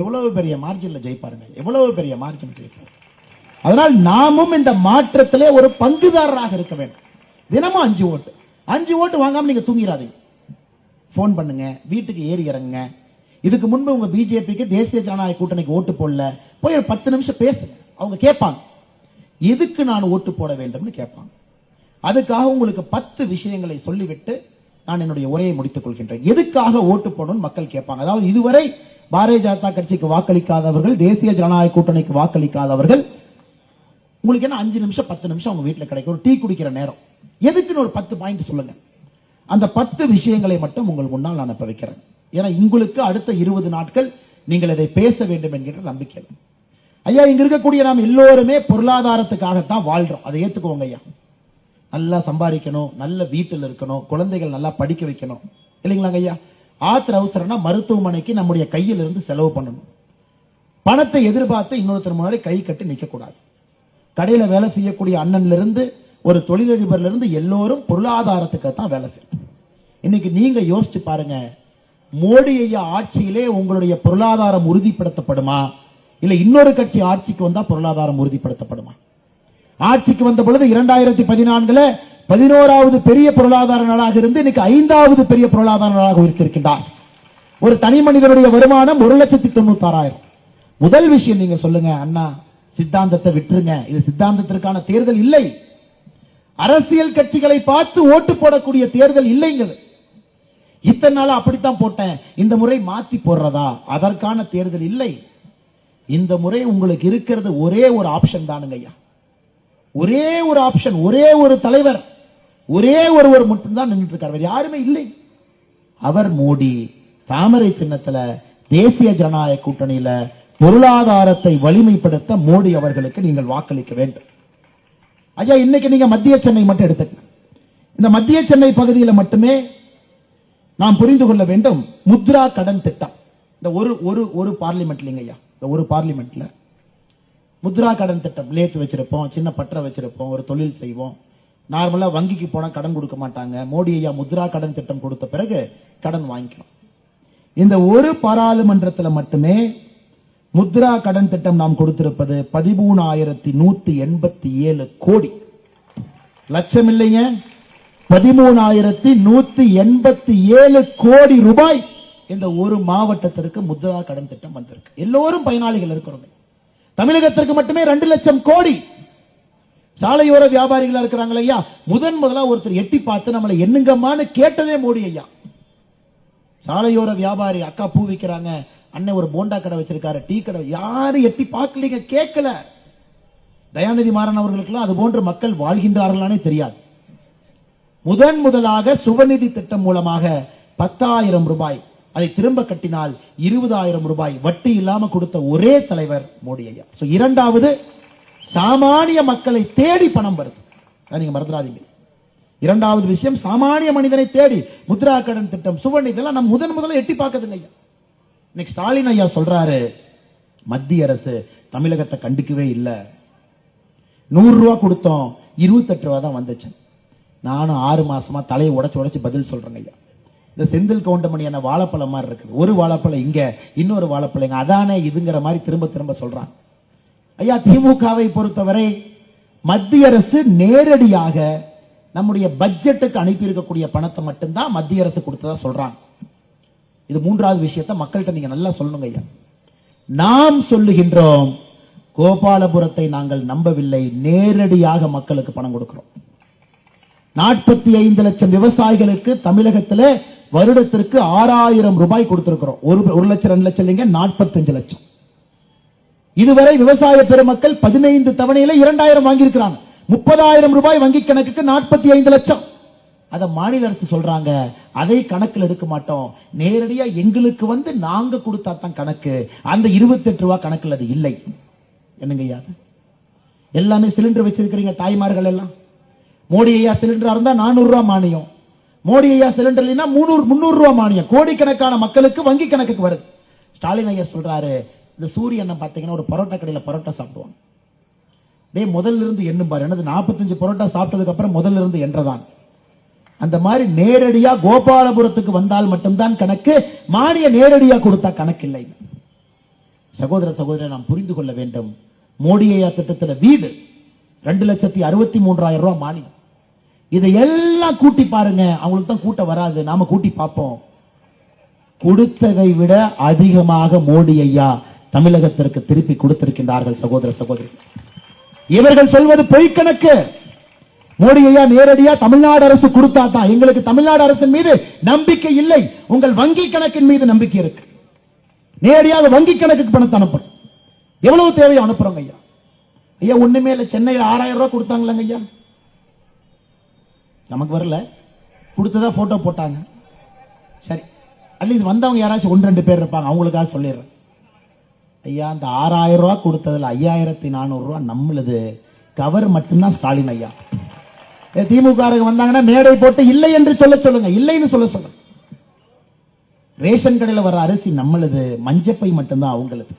எவ்வளவு பெரிய மார்ஜின்ல ஜெயிப்பாருங்க, எவ்வளவு பெரிய மார்ஜின் ஜெயிப்பாரு. அதனால் நாமும் இந்த மாற்றத்திலே ஒரு பங்குதாரராக இருக்க வேண்டும். தினமும் 5 ஓட்டு. 5 ஓட்டு வாங்காம நீங்க தூங்கிடாதீங்க. போன் பண்ணுங்க, வீட்டுக்கு ஏறி இறங்குங்க. இதுக்கு முன்பு உங்க பிஜேபிக்கு, தேசிய ஜனநாயக கூட்டணிக்கு ஓட்டு போடல, போய் ஒரு 10 நிமிஷம் பேசுங்க. அவங்க கேட்பாங்க, எதுக்கு நான் ஓட்டு போட வேண்டும்னு கேட்பாங்க. அதுக்காக உங்களுக்கு 10 விஷயங்களை சொல்லிவிட்டு நான் என்னுடைய உரையை முடித்துக் கொள்கின்றேன். எதுக்காக ஓட்டு போடணும் மக்கள் கேட்பாங்க. அதாவது இதுவரை பாரதிய ஜனதா கட்சிக்கு வாக்களிக்காதவர்கள், தேசிய ஜனநாயக கூட்டணிக்கு வாக்களிக்காதவர்கள், உங்களுக்கு என்ன 5 நிமிஷம் 10 நிமிஷம் உங்க வீட்டில் கிடைக்கும், ஒரு டீ குடிக்கிற நேரம். எதுக்குன்னு ஒரு 10 பாயிண்ட் சொல்லுங்க. அந்த 10 விஷயங்களை மட்டும் உங்கள் முன்னால் நான் இப்ப வைக்கிறேன். ஏன்னா உங்களுக்கு அடுத்த 20 நாட்கள் நீங்கள் இதை பேச வேண்டும் என்கிற நம்பிக்கை. ஐயா, இங்க இருக்கக்கூடிய நாம் எல்லோருமே பொருளாதாரத்துக்காகத்தான் வாழ்றோம், அதை ஏத்துக்கோங்க ஐயா. நல்லா சம்பாதிக்கணும், நல்ல வீட்டில் இருக்கணும், குழந்தைகள் நல்லா படிக்க வைக்கணும், இல்லைங்களாங்க ஐயா. ஆத்திர அவசரம்னா மருத்துவமனைக்கு நம்முடைய கையில் இருந்து செலவு பண்ணணும். பணத்தை எதிர்பார்த்து இன்னொருத்தர் முன்னாடி கை கட்டி நிக்க கூடாது. கடையில வேலை செய்யக்கூடிய அண்ணன்ல இருந்து ஒரு தொழிலதிபர்ல இருந்து எல்லோரும் பொருளாதாரத்துக்கு தான் வேலை செய்யும். இன்னைக்கு நீங்க யோசிச்சு பாருங்க, மோடி ஐயா ஆட்சியிலே உங்களுடைய பொருளாதாரம் உறுதிப்படுத்தப்படுமா, இல்ல இன்னொரு கட்சி ஆட்சிக்கு வந்தா பொருளாதாரம் உறுதிப்படுத்தப்படுமா? ஆட்சிக்கு வந்த பொழுது 2014 11வது பெரிய பொருளாதார நாடாக இருந்து இன்னைக்கு 5வது பெரிய பொருளாதார நாடாக உயர்த்திருக்கின்றார். ஒரு தனி மனிதனுடைய வருமானம் 1,96,000. முதல் விஷயம் நீங்க சொல்லுங்க, அண்ணா சித்தாந்தத்தை விட்டுருங்க, இது சித்தாந்தத்திற்கான தேர்தல் இல்லை, அரசியல் கட்சிகளை பார்த்து ஓட்டு போடக்கூடிய தேர்தல் இல்லைங்கிறது. இத்தனை நாள் அப்படித்தான் போட்டேன், இந்த முறை மாத்தி போடுறதா, அதற்கான தேர்தல் இல்லை. இந்த முறை உங்களுக்கு இருக்கிறது ஒரே ஒரு ஆப்ஷன் தானுங்க ஐயா. ஒரே ஒரு ஆப்ஷன், ஒரே ஒரு தலைவர், ஒரே ஒருவர் மட்டும்தான் நின்றுட்டு இருக்கார், யாருமே இல்லை. அவர் மோடி. தாமரை சின்னத்துல தேசிய ஜனநாயக கூட்டணியில பொருளாதாரத்தை வலிமைப்படுத்த மோடி அவர்களுக்கு நீங்கள் வாக்களிக்க வேண்டும். ஐயா, இன்னைக்கு நீங்க மத்திய சென்னை மட்டும் எடுத்துக்க. இந்த மத்திய சென்னை பகுதியில் மட்டுமே நாம் புரிந்து கொள்ள வேண்டும், முத்ரா கடன் திட்டம். இந்த ஒரு பார்லிமெண்ட்லங்க ஐயா, இந்த ஒரு பார்லிமெண்ட்ல முத்ரா கடன் திட்டம் லேத்து வச்சிருப்போம், சின்ன பற்ற வச்சிருப்போம், ஒரு தொழில் செய்வோம். நார்மலா வங்கிக்கு போனா கடன் கொடுக்க மாட்டாங்க. மோடி ஐயா முத்ரா கடன் திட்டம் கொடுத்த பிறகு கடன் வாங்கிக்கணும். இந்த ஒரு பாராளுமன்றத்தில் மட்டுமே முத்ரா கடன் திட்டம் நாம் கொடுத்திருப்பது 13,187 கோடி. லட்சம் இல்லைங்க, 13,187 கோடி ரூபாய் இந்த ஒரு மாவட்டத்திற்கு முத்ரா கடன் திட்டம் வந்திருக்கு. எல்லோரும் பயனாளிகள் இருக்கிறோம். தமிழகத்திற்கு மட்டுமே 2 லட்சம் கோடி. சாலையோர வியாபாரிகளா இருக்கிறாங்களா ஐயா, முதலா ஒருத்தர் எட்டி பார்த்து நம்மளை என்னங்கம்மான்னு கேட்டதே மோடி ஐயா. சாலையோர வியாபாரி அக்கா பூ விற்கிறாங்க, அண்ணன் ஒரு போண்டா கடை வச்சிருக்காரு, டீ கடை, யாரும் எட்டி பார்க்கலீங்க, கேட்கல. தயாநிதி மாறன் அவர்களுக்கெல்லாம் அது போன்ற மக்கள் வாழ்கின்றார்களானே தெரியாது. முதலாக சுபநிதி திட்டம் மூலமாக 10,000 ரூபாய், அதை திரும்ப கட்டினால் 20,000 ரூபாய் வட்டி இல்லாம கொடுத்த ஒரே தலைவர் மோடி ஐயா. இரண்டாவது, சாமானிய மக்களை தேடி பணம் வருது, நீங்க மறந்துடாதீங்க. இரண்டாவது விஷயம், சாமானிய மனிதனை தேடி முத்ரா கடன் திட்டம், சுவர்ண, இதெல்லாம் நம்ம முதல்ல எட்டி பார்க்குதுங்க ஐயா. இன்னைக்கு ஸ்டாலின் ஐயா சொல்றாரு, மத்திய அரசு தமிழகத்தை கண்டுக்கவே இல்லை, 100 ரூபாய் கொடுத்தோம், 28 ரூபாய் தான் வந்துச்சு. நானும் 6 மாசமா தலையை உடைச்சு பதில் சொல்றேங்க ஐயா. இந்த செந்தில் கவுண்டமணி என்ன வாழைப்பழம் மாதிரி இருக்குது, ஒரு வாழைப்பழம் இங்க, இன்னொரு வாழைப்பழம், அதானே இதுங்கிற மாதிரி திரும்ப திரும்ப சொல்றாங்க. ஐயா, திமுகவை பொறுத்தவரை மத்திய அரசு நேரடியாக நம்முடைய பட்ஜெட்டுக்கு அனுப்பி இருக்கக்கூடிய பணத்தை மட்டும்தான் மத்திய அரசு கொடுத்ததா சொல்றாங்க. இது மூன்றாவது விஷயத்தை மக்கள்கிட்ட நீங்க நல்லா சொல்லணுங்க ஐயா. நாம் சொல்லுகின்றோம், கோபாலபுரத்தை நாங்கள் நம்பவில்லை, நேரடியாக மக்களுக்கு பணம் கொடுக்கிறோம். 45 லட்சம் விவசாயிகளுக்கு தமிழகத்தில் வருடத்திற்கு 6000 ரூபாய் கொடுத்திருக்கிறோம். 1 லட்சம் 2 லட்சம் இல்லைங்க, 45 லட்சம். இதுவரை விவசாய பெருமக்கள் 15 தவணையில 2000 வாங்கியிருக்கிறாங்க. 30,000 ரூபாய் வங்கி கணக்குக்கு 45 லட்சம். அத மாநில அரசு சொல்றாங்க, அதை கணக்கில் எடுக்க மாட்டோம், நேரடியா எங்களுக்கு வந்து நாங்க கொடுத்தா தான் கணக்கு, அந்த 28 ரூபாய் கணக்கில் அது இல்லை. என்னங்க ஐயா, எல்லாமே சிலிண்டர் வச்சிருக்கிறீங்க தாய்மார்கள் எல்லாம். மோடி ஐயா சிலிண்டரா இருந்தா 400 ரூபாய் மானியம், மோடி ஐயா சிலிண்டர் இல்லைன்னா 300 ரூபாய் மானியம். கோடிக்கணக்கான மக்களுக்கு வங்கி கணக்குக்கு வருது. ஸ்டாலின் ஐயா சொல்றாரு, இந்த சூரியன் பாத்தீங்கன்னா ஒரு பரோட்டா கடையில பரோட்டா சாப்பிடுவாங்க, முதல்ல இருந்து எண்ணும் பாரு, என்னது 45 பரோட்டா சாப்பிட்டதுக்கு அப்புறம் முதல்ல இருந்து என்றதான். அந்த மாதிரி நேரடியா கோபாலபுரத்துக்கு வந்தால் மட்டும்தான் கணக்கு, மானிய நேரடியா கொடுத்தா கணக்கு இல்லை. சகோதர சகோதரர், நாம் புரிந்து கொள்ள வேண்டும், மோடி ஐயா திட்டத்தில் வீடு 2,63,000 ரூபாய் மானியம். இதையெல்லாம் கூட்டி பாருங்க, அவங்களுக்கு தான் கூட்ட வராது, நாம கூட்டி பார்ப்போம். கொடுத்ததை விட அதிகமாக மோடி ஐயா தமிழகத்திற்கு திருப்பி கொடுத்திருக்கின்றார்கள். சகோதர சகோதரி, இவர்கள் சொல்வது பொய் கணக்கு. மோடி ஐயா நேரடியா தமிழ்நாடு அரசு கொடுத்தா தான், எங்களுக்கு தமிழ்நாடு அரசின் மீது நம்பிக்கை இல்லை, உங்கள் வங்கி கணக்கின் மீது நம்பிக்கை இருக்கு. நேரடியாக வங்கி கணக்குக்கு பணத்தை அனுப்புறோம். எவ்வளவு தேவையோ அனுப்புறோங்க ஐயா. ஐயா ஒண்ணுமே இல்லை, சென்னையில் 6000 ரூபாய் கொடுத்தாங்களாங்க ஐயா, நமக்கு வரல, கொடுத்ததா போட்டோ போட்டாங்க. சரி, அட்லீஸ்ட் வந்தவங்க யாராச்சும் 1-2 பேர் இருப்பாங்க, அவங்களுக்காக சொல்லிடுறேன். ஐயா, அந்த 6000 ரூபாய் கொடுத்ததுல 5400 ரூபாய் நம்மளுது, கவர் மட்டும்தான் ஸ்டாலின் ஐயா. திமுக வந்தாங்கன்னா மேடை போட்டு இல்லை என்று சொல்லுங்க, இல்லைன்னு சொல்லுங்க. ரேஷன் கடையில் வர அரிசி நம்மளுது, மஞ்சப்பை மட்டும்தான் அவங்களுக்கு.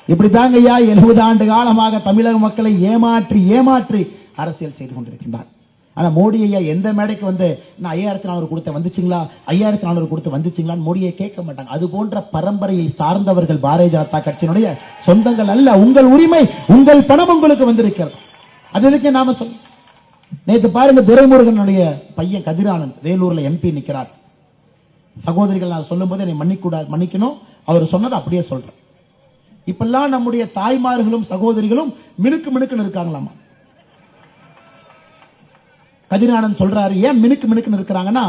இப்படித்தாங்க ஐயா 70 ஆண்டு காலமாக தமிழக மக்களை ஏமாற்றி ஏமாற்றி அரசியல் செய்து கொண்டிருக்கின்றார். ஆனா மோடி ஐயா எந்த மேடைக்கு வந்து நான் 5400 கொடுத்த வந்துச்சுங்களா, 5400 கொடுத்து வந்துச்சுங்களான்னு மோடியை கேட்க மாட்டாங்க. அது போன்ற பரம்பரையை சார்ந்தவர்கள் பாரதிய ஜனதா கட்சியினுடைய சொந்தங்கள் அல்ல. உங்கள் உரிமை, உங்கள் பணம் உங்களுக்கு வந்திருக்கிறது. அது எதுக்கு நாம சொல்ல. நேற்று பாருங்க, துரைமுருகனுடைய பையன் கதிரானந்த் வேலூர்ல எம்பி நிக்கிறார். சகோதரிகள், நான் சொல்லும் போது என்னை மன்னிக்கணும், அவர் சொன்னது அப்படியே சொல்றேன். இப்பெல்லாம் நம்முடைய தாய்மார்களும் சகோதரிகளும் மினுக்கு மினுக்குன்னு இருக்காங்களாமா. கதிரானந்த் சொல்றாரு, ஏன் மினுக்கு மினுக்குன்னு இருக்கிறாங்கன்னா,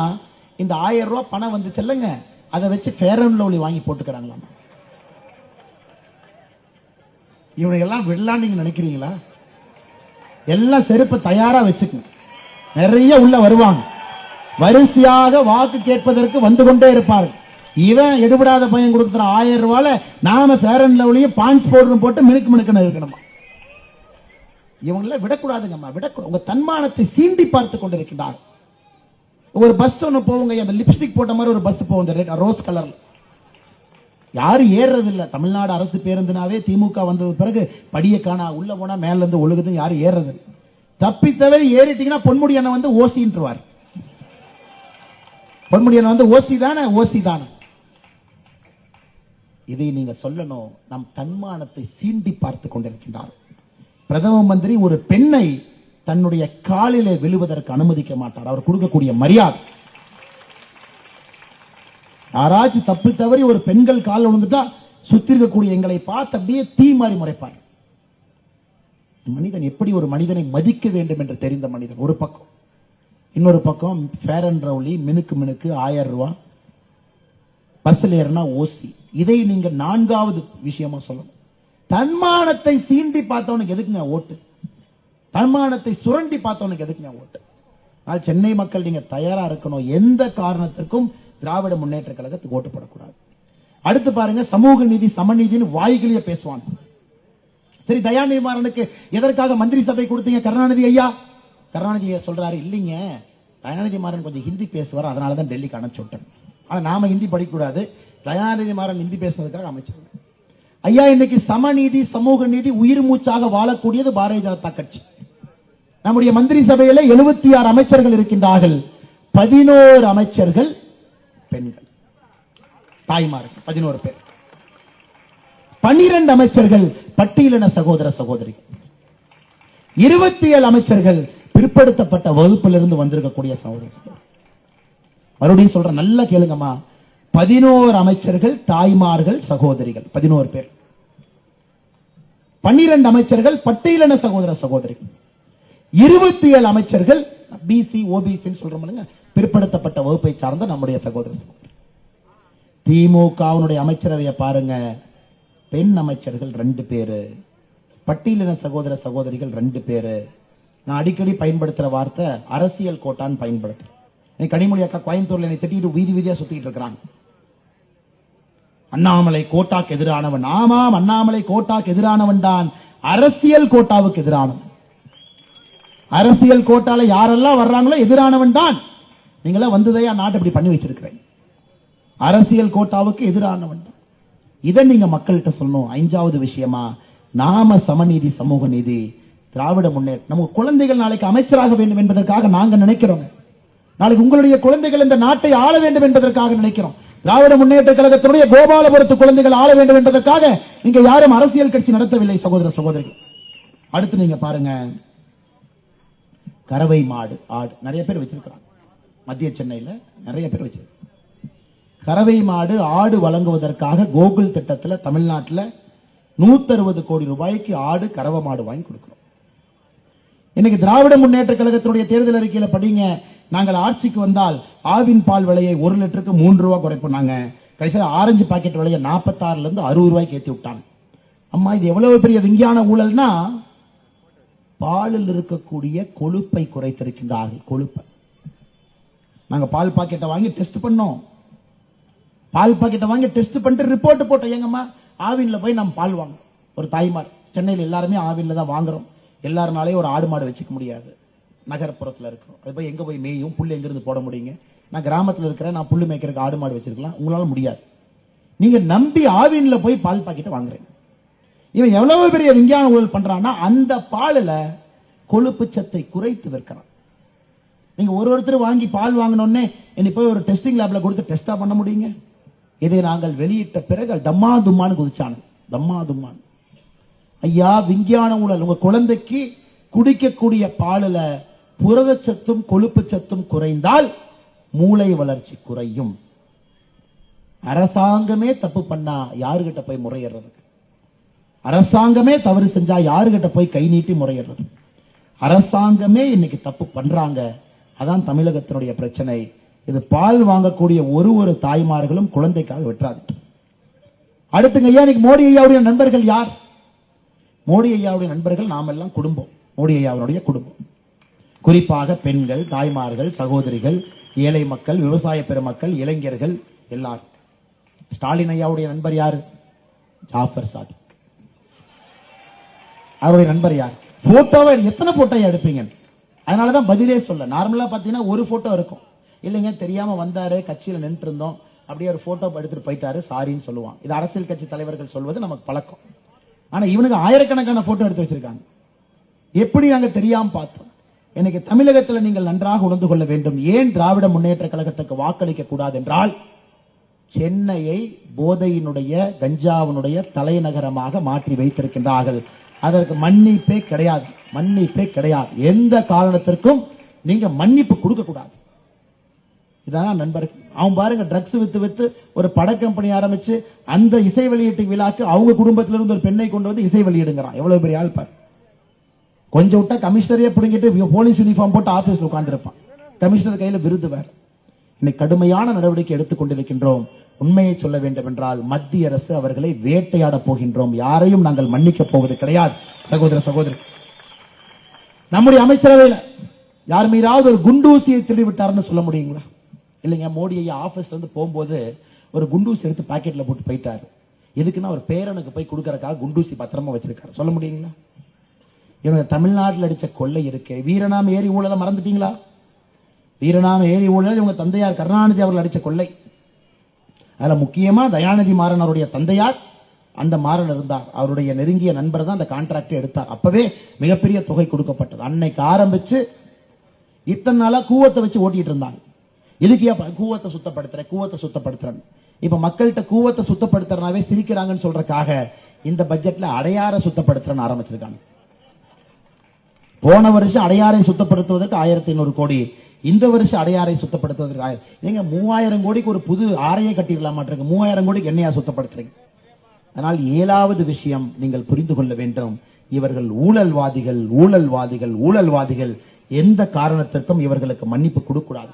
இந்த 1000 ரூபாய் பணம் வந்து செல்லுங்க, அதை வச்சு ஃபேர் அண்ட் லவ்லி வாங்கி போட்டுக்கிறாங்களாமா. இவனை எல்லாம் விடலாம் நீங்க நினைக்கிறீங்களா? எல்லாம் செருப்பு தயாரா வச்சுக்கணும், நிறைய உள்ள வருவாங்க, வரிசையாக வாக்கு கேட்பதற்கு வந்து கொண்டே இருப்பார்கள். இவன் எடுபடாத பையன் கொடுக்கிற 1000 ரூபாய் நாம ஃபேர் அண்ட் லவ்லியும் பான்ஸ் பவுடர் போட்டு மினுக்கு மினுக்குன்னு இருக்கணுமா? இவங்கள விடக்கூடாதுங்கம்மா, விடக்கூடாது. உங்க தன்மானத்தை சீண்டி பார்த்து கொண்டிருக்கிறார். ஒரு பஸ் ஒண்ணு போவுங்க, அந்த லிப்ஸ்டிக் போட்ட மாதிரி ஒரு பஸ் போகும், ரோஸ் கலர்ல, யாரும் ஏறது இல்ல. தமிழ்நாடு அரசு பேருந்துனாவே திமுக வந்தது பிறகு படிய காணா, உள்ள போனா மேல இருந்து ஒழுகுது, யாரும் ஏறது. தப்பி தவிர ஏறிட்டீங்கன்னா பொன்முடி அண்ணன் வந்து ஓசின்றுவார். பொன்முடி அண்ணன் வந்து ஓசி தானே, ஓசி தானே. இதை நீங்க சொல்லணும். நம் தன்மானத்தை சீண்டி பார்த்து கொண்டிருக்கின்றார். பிரதம மந்திரி ஒரு பெண்ணை தன்னுடைய காலிலே விழுவதற்கு அனுமதிக்க மாட்டார். அவர் கொடுக்கக்கூடிய மரியாதை. யாராச்சும் தப்பு தவறி ஒரு பெண்கள் கால் விழுந்துட்டா சுத்தி இருக்கக்கூடிய எங்களை பார்த்து அப்படியே தீ மாறி முறைப்பார். மனிதன் எப்படி ஒரு மனிதனை மதிக்க வேண்டும் என்று தெரிந்த மனிதன் ஒரு பக்கம், இன்னொரு பக்கம் ஃபேர் அண்ட் லவ்லி, மினுக்கு மினுக்கு 1000 ரூபாய், பஸ்ல ஏறினா ஓசி. இதை நீங்க 4வது விஷயமா சொல்லணும். தன்மானத்தை சீண்டி பார்த்தவனுக்கு எதுக்குங்க ஓட்டு? தன்மானத்தை சுரண்டி பார்த்தவனுக்கு எதுக்குங்க ஓட்டு? சென்னை மக்கள் நீங்க தயாரா இருக்கணும். எந்த காரணத்திற்கும் திராவிட முன்னேற்ற கழகத்துக்கு ஓட்டு போடக்கூடாது. அடுத்து பாருங்க, சமூக நீதி சமநீதினு வாய்களிய பேசுவாங்க. சரி, தயாநிதி மாறனுக்கு எதற்காக மந்திரி சபை கொடுத்தீங்க கருணாநிதி ஐயா? கருணாநிதி ஐயா சொல்றாரு, இல்லைங்க தயாநிதி மாறன் கொஞ்சம் ஹிந்தி பேசுவார், அதனாலதான் டெல்லிக்கு அனுப்பிச்சு விட்டேன். ஆனா நாம ஹிந்தி படிக்கக்கூடாது, தயாநிதி மாறன் ஹிந்தி பேசுறதுக்காக அமைச்சர். ஐயா, இன்னைக்கு சமநீதி சமூக நீதி உயிர் மூச்சாக வாழக்கூடியது பாரதிய ஜனதா கட்சி. நம்முடைய மந்திரி சபையில 76 அமைச்சர்கள் இருக்கின்றார்கள். 11 அமைச்சர்கள் பெண்கள், தாய்மார்கள் 11 பேர். 12 அமைச்சர்கள் பட்டியலின சகோதர சகோதரிகள், 27 அமைச்சர்கள் பிற்படுத்தப்பட்ட வகுப்பிலிருந்து வந்திருக்கக்கூடிய சகோதர சகோதரி. மறுபடியும் சொல்ற, நல்லா கேளுங்கம்மா. 11 அமைச்சர்கள் தாய்மார்கள் சகோதரிகள், 11 பேர். 12 அமைச்சர்கள் பட்டியலின சகோதர சகோதரிகள், 27 அமைச்சர்கள் பிசி ஓபிசி சொல்றோம், பிற்படுத்தப்பட்ட வகுப்பை சார்ந்த நம்முடைய சகோதர சகோதரி. திமுகவினுடைய அமைச்சரவையை பாருங்க, பெண் அமைச்சர்கள் 2 பேரு, பட்டியலின சகோதர சகோதரிகள் 2 பேரு. நான் அடிக்கடி பயன்படுத்துற வார்த்தை அரசியல் கோட்டான்னு பயன்படுத்துறேன். கனிமொழி அக்கா கோயம்புத்தூர்ல என்னை திட்டிட்டு வீதி வீதியா சுத்திட்டு இருக்கிறாங்க. அண்ணாமலை கோட்டாக்கு எதிரானவன். ஆமாம், அண்ணாமலை கோட்டாக்கு எதிரானவன் தான், அரசியல் கோட்டாவுக்கு எதிரானவன். அரசியல் கோட்டால யாரெல்லாம் வர்றாங்களோ எதிரானவன் தான். நீங்களா வந்ததையா நாட்டை இப்படி பண்ணி வச்சிருக்கிறேன். அரசியல் கோட்டாவுக்கு எதிரானவன் தான். இதை நீங்க மக்கள்கிட்ட சொல்லணும். 5வது விஷயமா, நாம சமநீதி சமூக நீதி திராவிட முன்னேற்றம். நம்ம குழந்தைகள் நாளைக்கு அமைச்சராக வேண்டும் என்பதற்காக நாங்க நினைக்கிறோம். நாளைக்கு உங்களுடைய குழந்தைகள் இந்த நாட்டை ஆள வேண்டும் என்பதற்காக நினைக்கிறோம். திராவிட முன்னேற்ற கழகத்தினுடைய கோபாலபுரத்து குழந்தைகள் ஆள வேண்டும் என்பதற்காக இங்க யாரும் அரசியல் கட்சி நடத்தவில்லை சகோதர சகோதரிகள். அடுத்து நீங்க பாருங்க, கறவை மாடு ஆடு நிறைய பேர் வச்சிருக்கிறாங்க. மத்திய சென்னையில நிறைய பேர் வச்சிருக்காங்க. கறவை மாடு ஆடு வழங்குவதற்காக கோகுல் திட்டத்தில் தமிழ்நாட்டில் 160 கோடி ரூபாய்க்கு ஆடு கறவை மாடு வாங்கி கொடுக்கிறோம். இன்னைக்கு திராவிட முன்னேற்ற கழகத்தினுடைய தேர்தல் அறிக்கையில படிங்க, நாங்கள் ஆட்சிக்கு வந்தால் ஆவின் பால் விலையை 1 லிட்டருக்கு 3 ரூபாய் குறைப்போம். நாங்க கடைசியில் ஆரஞ்சு பாக்கெட் விலையை 46 இருந்து 60 ரூபாய்க்கு ஏற்றி விட்டாங்க. அம்மா, இது எவ்வளவு பெரிய விஞ்ஞான ஊழல்னா, பாலில் இருக்கக்கூடிய கொழுப்பை குறைத்திருக்கின்றார்கள். கொழுப்பை நாங்க பால் பாக்கெட்டை வாங்கி டெஸ்ட் பண்ணோம். பால் பாக்கெட்டை வாங்கி டெஸ்ட் பண்ணிட்டு ரிப்போர்ட் போட்டோம். எங்கம்மா, ஆவின்ல போய் நம்ம பால் வாங்க. ஒரு தாய்மார், சென்னையில் எல்லாருமே ஆவின்ல தான் வாங்குறோம். எல்லாருனாலையும் ஒரு ஆடு மாடு வச்சுக்க முடியாது. நகர்ப்புறத்தில் இருக்கிறோம், அது போய் எங்க போய் மேயும் புல்லு எங்கிருந்து போட முடியுங்க? நான் கிராமத்தில் இருக்கிறேன், நான் புல்லு மேய்க்கிறதுக்கு ஆடு மாடு வச்சிருக்கலாம், உங்களால முடியாது. நீங்க நம்பி ஆவின்ல போய் பால் பாக்கெட்டை வாங்குறேன். இவன் எவ்வளவு பெரிய விஞ்ஞான ஊழல் பண்றான்னா, அந்த பாலில் கொழுப்பு சத்தை குறைத்து விற்கிறான். நீங்க ஒருத்தர் வாங்கி பால் வாங்கணும்னே என்னை போய் ஒரு டெஸ்டிங் லேப்ல கொடுத்து டெஸ்டா பண்ண முடியுங்க? இதை நாங்கள் வெளியிட்ட பிறகு தம்மா தும்மான்னு குதிச்சானு. தம்மா தும்மான். ஐயா, விஞ்ஞான ஊழல். உங்க குழந்தைக்கு குடிக்கக்கூடிய பாலில் புரதச்சத்தும் கொழுப்பு சத்தும் குறைந்தால் மூளை வளர்ச்சி குறையும். அரசாங்கமே தப்பு பண்ணா யாருகிட்ட போய் முறையிடுறது? அரசாங்கமே தவறு செஞ்சா யாருகிட்ட போய் கை நீட்டி முறையிடுறது? அரசாங்கமே இன்னைக்கு தப்பு பண்றாங்க. அதான் தமிழகத்தினுடைய பிரச்சனை. இது பால் வாங்கக்கூடிய ஒரு தாய்மார்களும் குழந்தைக்காக வெற்றாது. அடுத்துங்க ஐயா, இன்னைக்கு மோடி ஐயாவுடைய நண்பர்கள் யார்? மோடி ஐயாவுடைய நண்பர்கள் நாம் எல்லாம் குடும்பம். மோடி ஐயாவுடைய குடும்பம், குறிப்பாக பெண்கள், தாய்மார்கள், சகோதரிகள், ஏழை மக்கள், விவசாய பெருமக்கள், இளைஞர்கள் எல்லாரும். ஸ்டாலின் ஐயாவுடைய நண்பர் யாரு? ஜாஃபர் சாதிக். அவருடைய நண்பர் யார்? போட்டோவை எத்தனை போட்டோ எடுப்பீங்க? அதனாலதான் பதிலே சொல்ல. நார்மலா பாத்தீங்கன்னா ஒரு போட்டோ இருக்கும். இல்லைங்க, தெரியாம வந்தாரு, கட்சியில நின்று இருந்தோம், அப்படியே ஒரு போட்டோ எடுத்துட்டு போயிட்டாரு, சாரின்னு சொல்லுவான். இது அரசியல் கட்சி தலைவர்கள் சொல்வது நமக்கு பழக்கம். ஆனா இவனுக்கு ஆயிரக்கணக்கான போட்டோ எடுத்து வச்சிருக்காங்க. எப்படி நாங்க தெரியாம பார்த்தோம்? இன்னைக்கு தமிழகத்தில் நீங்கள் நன்றாக உணர்ந்து கொள்ள வேண்டும். ஏன் திராவிட முன்னேற்ற கழகத்துக்கு வாக்களிக்க கூடாது என்றால், சென்னையை போதையினுடைய கஞ்சாவினுடைய தலைநகரமாக மாற்றி வைத்திருக்கின்றார்கள். அதற்கு மன்னிப்பே கிடையாது. மன்னிப்பே கிடையாது. எந்த காரணத்திற்கும் நீங்க மன்னிப்பு கொடுக்க கூடாது. இதான் நண்பர்கள். அவன் பாருங்க, ட்ரக்ஸ் வித்து வித்து ஒரு பட கம்பெனி ஆரம்பிச்சு அந்த இசை வெளியீட்டு விழாக்கு அவங்க குடும்பத்திலிருந்து ஒரு பெண்ணை கொண்டு வந்து இசை வெளியிடுங்கிறான். எவ்வளவு பெரிய ஆள் பாரு. கொஞ்சம் விட்டா கமிஷனரையே பிடிங்கிட்டு போலீஸ் யூனிஃபார்ம் போட்டு ஆபீஸ்ல உட்கார்ந்து இருப்பான். கமிஷனர் கையில விருது வேற. இன்னைக்கு கடுமையான நடவடிக்கை எடுத்துக் கொண்டிருக்கின்றோம். உண்மையை சொல்ல வேண்டும் என்றால், மத்திய அரசு அவர்களை வேட்டையாட போகின்றோம். யாரையும் நாங்கள் மன்னிக்க போவது கிடையாது. சகோதர சகோதரி, நம்முடைய அமைச்சரவையில் யார் மீதாவது ஒரு குண்டூசியை திருடி விட்டாருன்னு சொல்ல முடியுங்களா? இல்லைங்க, மோடி ஐயா ஆபீஸ்ல இருந்து போகும்போது ஒரு குண்டூசி எடுத்து பாக்கெட்ல போட்டு போயிட்டாரு. எதுக்குன்னா ஒரு பேரனுக்கு போய் கொடுக்கறதுக்காக குண்டூசி பத்திரமா வச்சிருக்காரு. சொல்ல முடியுங்களா? இவங்க தமிழ்நாட்டில் அடிச்ச கொள்ளை இருக்கு. வீரநாம ஏரி ஊழலை மறந்துட்டீங்களா? வீரநாம ஏரி ஊழல் இவங்க தந்தையார் கருணாநிதி அவர்கள் அடிச்ச கொள்ளை. அதுல முக்கியமா தயாநிதி மாறன் அவருடைய தந்தையார், அந்த மாறன் இருந்தார், அவருடைய நெருங்கிய நண்பர் தான் அந்த கான்ட்ராக்ட் எடுத்தார். அப்பவே மிகப்பெரிய தொகை கொடுக்கப்பட்டது. அன்னைக்கு ஆரம்பிச்சு இத்தனை நாளா கூவத்தை வச்சு ஓட்டிட்டு இருந்தாங்க. இதுக்கு கூவத்தை சுத்தப்படுத்துறேன், கூவத்தை சுத்தப்படுத்துறேன். இப்ப மக்கள்கிட்ட கூவத்தை சுத்தப்படுத்துறனாவே சிரிக்கிறாங்கன்னு சொல்றதுக்காக இந்த பட்ஜெட்ல அடையாற சுத்தப்படுத்துறன்னு ஆரம்பிச்சிருக்காங்க. போன வருஷம் அடையாறை சுத்தப்படுத்துவதற்கு 1500 கோடி, இந்த வருஷம் அடையாறை சுத்தப்படுத்துவதற்கு நீங்க 3000 கோடிக்கு ஒரு புது ஆறையை கட்டிடலாமா? 3000 கோடிக்கு என்னையா சுத்தப்படுத்துறீங்க? அதனால் 7வது விஷயம் நீங்கள் புரிந்து கொள்ள வேண்டும், இவர்கள் ஊழல்வாதிகள், ஊழல்வாதிகள், ஊழல்வாதிகள். எந்த காரணத்திற்கும் இவர்களுக்கு மன்னிப்பு கொடுக்கூடாது.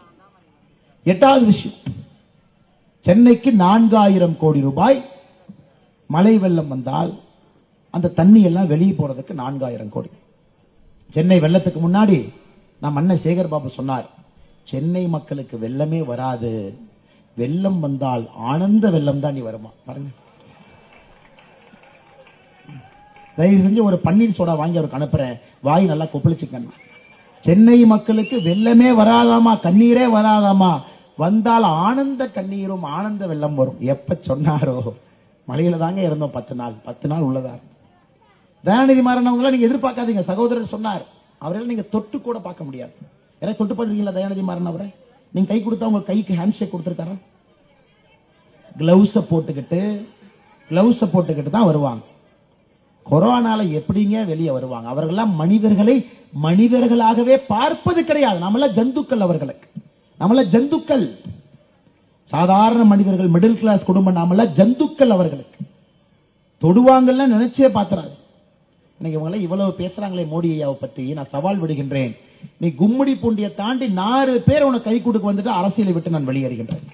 8வது விஷயம், சென்னைக்கு 4000 கோடி ரூபாய் மழை வெள்ளம் வந்தால் அந்த தண்ணி எல்லாம் வெளியே போறதுக்கு 4000 கோடி. சென்னை வெள்ளத்துக்கு முன்னாடி நம் அண்ணன் சேகர் பாபு சொன்னார், சென்னை மக்களுக்கு வெள்ளமே வராது, வெள்ளம் வந்தால் ஆனந்த வெள்ளம் தான் நீ வருமா. பாருங்க, தயவு செஞ்சு ஒரு பன்னீர் சோடா வாங்கி அவருக்கு அனுப்புறேன், வாய் நல்லா கொப்பளிச்சுக்கணும். சென்னை மக்களுக்கு வெள்ளமே வராதாமா, கண்ணீரே வராதாமா, வந்தால் ஆனந்த கண்ணீரும் ஆனந்த வெள்ளம் வரும். எப்ப சொன்னாரோ மழையில தாங்க இருந்தோம் 10 நாள் உள்ளதா. தயாநிதி மாறன் அவங்கள நீங்க எதிர்பார்க்காதீங்க. சகோதரர் சொன்னார், அவரெல்லாம் நீங்க தொட்டு கூட பார்க்க முடியாது. யாராவது தொட்டு பார்த்துருக்கீங்களா தயாநிதி மாறன் அவரை? நீங்க கை கொடுத்தா உங்க கைக்கு ஹேண்ட் ஷேக் கொடுத்திருக்காரா? கிளவுஸ போட்டுக்கிட்டு தான் வருவாங்க. கொரோனால எப்படிங்க வெளியே வருவாங்க? அவர்கள்லாம் மனிதர்களை மனிதர்களாகவே பார்ப்பது கிடையாது. நம்மள ஜந்துக்கள், அவர்களுக்கு நம்மள ஜந்துக்கள். சாதாரண மனிதர்கள், மிடில் கிளாஸ் குடும்பம், நாம ஜந்துக்கள். அவர்களுக்கு தொடுவாங்கன்னு நினைச்சே பாத்துறாரு. இன்னைக்கு இவங்க இவ்வளவு பேசுறாங்களே மோடி ஐயாவை பத்தி, நான் சவால் விடுகின்றேன். நீ கும்மிடி பூண்டியை தாண்டி 4 பேர் உனக்கு கை கொடுக்க வந்துட்டு அரசியலை விட்டு நான் வெளியேறுகின்றேன்.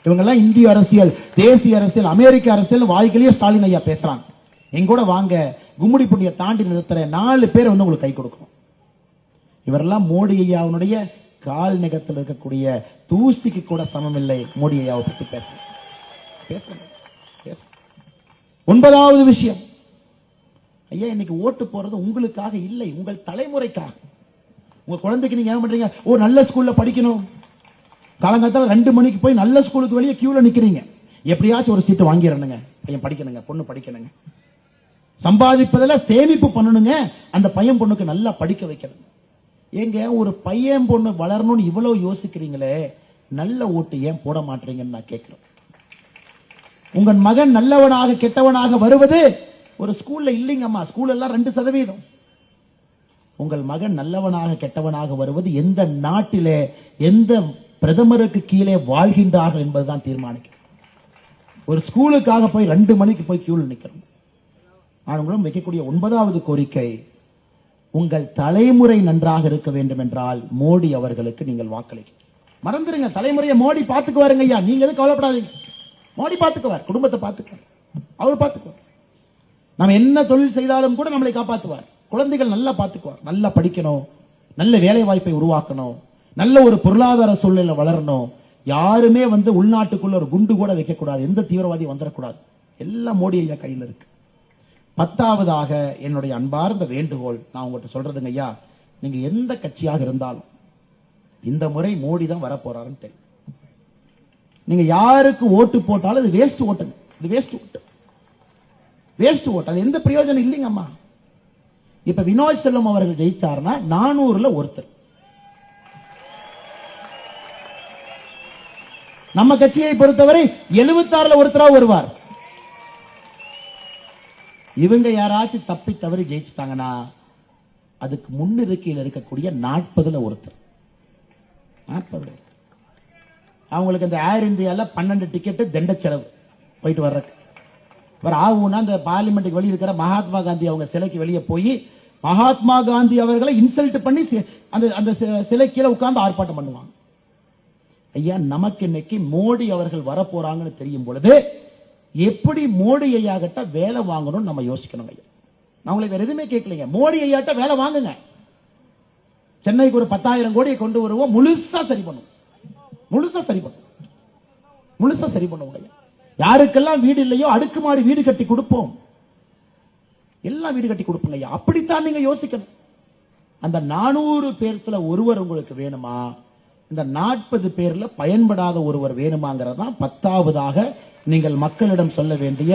இவங்க எல்லாம் இந்திய அரசியல், தேசிய அரசியல், அமெரிக்க அரசியல் வாய்களையே ஸ்டாலின் ஐயா பேசுறாங்க. எங்க கூட வாங்க, கும்மிடி பூண்டியை தாண்டி நிறுத்துற 4 பேர் வந்து உங்களுக்கு கை கொடுக்கணும். இவரெல்லாம் மோடி ஐயாவுடைய கால் நிகத்தில் இருக்கக்கூடிய தூசிக்கு கூட சமம் இல்லை. மோடி ஐயாவை பத்தி பேச 9வது விஷயம், ஐயா இன்னைக்கு ஓட்டு போறது உங்களுக்காக இல்லை, உங்கள் தலைமுறைக்காக. உங்க குழந்தைக்கு நீங்க என்ன பண்றீங்க? ஒரு நல்ல ஸ்கூல்ல படிக்கணும், காலங்காலத்தில் 2 மணிக்கு போய் நல்ல ஸ்கூலுக்கு வெளியே கியூல நிக்கிறீங்க. எப்படியாச்சும் ஒரு சீட்டு வாங்கிடணுங்க, பையன் படிக்கணுங்க, பொண்ணு படிக்கணுங்க. சம்பாதிப்பதில் சேமிப்பு பண்ணணுங்க, அந்த பையன் பொண்ணுக்கு நல்லா படிக்க வைக்கணும். ஏங்க ஒரு பையன் பொண்ணு வளரணும்னு இவ்வளவு யோசிக்கிறீங்களே, நல்ல ஓட்டு ஏன் போட மாட்டீங்கன்னு நான் கேட்கிறேன். உங்க மகன் நல்லவனாக கெட்டவனாக வருவது ஒரு ஸ்கூல்ல இல்லைங்கம்மா. ஸ்கூல் எல்லாம் 2%. உங்கள் மகன் நல்லவனாக கெட்டவனாக வருவது எந்த நாட்டிலே எந்த பிரதமருக்கு கீழே வாழ்கின்றார்கள் என்பதுதான் தீர்மானிக்கும். ஒரு ஸ்கூலுக்காக போய் 2 மணிக்கு போய் கியூல நிக்கிறோம். நான் உங்களிடம் வைக்கக்கூடிய 9வது கோரிக்கை, உங்கள் தலைமுறை நன்றாக இருக்க வேண்டும் என்றால் மோடி அவர்களுக்கு நீங்கள் வாக்களிக்க மறந்துருங்க. தலைமுறையை மோடி பாத்துக்குவாருங்க ஐயா, நீங்க எதுவும் கவலைப்படாதீங்க. மோடி பாத்துக்குவார், குடும்பத்தை பாத்துக்குவார், அவர் பாத்துக்குவார். நம்ம என்ன தொழில் செய்தாலும் கூட நம்மளை காப்பாற்றுவார். குழந்தைகள் நல்லா பாத்துக்குவார். நல்லா படிக்கணும், நல்ல வேலை வாய்ப்பை உருவாக்கணும், நல்ல ஒரு பொருளாதார சூழ்நிலை வளரணும். யாருமே வந்து உள்நாட்டுக்குள்ள ஒரு குண்டு கூட வைக்க கூடாது, எந்த தீவிரவாதி வந்துடக்கூடாது. எல்லாம் மோடி ஐயா கையில் இருக்கு. 10வதாக என்னுடைய அன்பார்ந்த வேண்டுகோள், நான் உங்கள்கிட்ட சொல்றதுங்க ஐயா, நீங்க எந்த கட்சியாக இருந்தாலும் இந்த முறை மோடி தான் வரப்போறாருன்னு தெரியும். நீங்க யாருக்கு ஓட்டு போட்டாலும் அது வேஸ்ட் ஓட்டுங்க. இது வேஸ்ட் ஓட்டு, வேஸ்ட் ஓட்டு. அது எந்த பிரயோஜனம் இல்லைங்க அம்மா. இப்ப வினோய் செல்வம் அவர்கள் ஜெயிச்சாருன்னா 400ல ஒருத்தர். நம்ம கட்சியை பொறுத்தவரை 76ல ஒருத்தரா வருவார். இவங்க யாராச்சும் தப்பி தவறி ஜெயிச்சுட்டாங்கன்னா அதுக்கு முன்னிருக்கையில் இருக்கக்கூடிய 40ல ஒருத்தர். 40 அவங்களுக்கு இந்த ஏர் இந்தியால 12 டிக்கெட் தண்ட செலவு போயிட்டு வர்றதுக்கு. ஆகும்னா இந்த பார்லிமெண்ட்டுக்கு வெளியே இருக்கிற மகாத்மா காந்தி அவங்க சிலைக்கு வெளியே போய் மகாத்மா காந்தி அவர்களை இன்சல்ட் பண்ணி அந்த சிலை கீழே உட்கார்ந்து ஆர்ப்பாட்டம் பண்ணுவாங்க. ஐயா நமக்கு இன்னைக்கு மோடி அவர்கள் வரப்போறாங்கன்னு தெரியும் பொழுது எப்படி மோடி ஐயா கிட்ட வேலை வாங்கணும்னு நம்ம யோசிக்கணும். ஐயா நான் உங்களுக்கு வேற எதுவுமே கேட்கலைங்க, மோடி ஐயாட்ட வேலை வாங்குங்க. சென்னைக்கு ஒரு 10,000 கோடியை கொண்டு வருவோம், முழுசா சரி பண்ணுவோம், முழுசா சரி பண்ணுவோம், முழுசா சரி பண்ணுவோம். யாருக்கெல்லாம் வீடு இல்லையோ அடுக்குமாடி வீடு கட்டி கொடுப்போம், எல்லாம் வீடு கட்டி கொடுப்போம். ஐயா அப்படித்தான் நீங்க யோசிக்கணும். அந்த 400 பேர்ல ஒருவர் உங்களுக்கு வேணுமா, இந்த 40 பேர்ல பயன்படாத ஒருவர் வேணுமாங்கிறதான் 10வதாக நீங்கள் மக்களிடம் சொல்ல வேண்டிய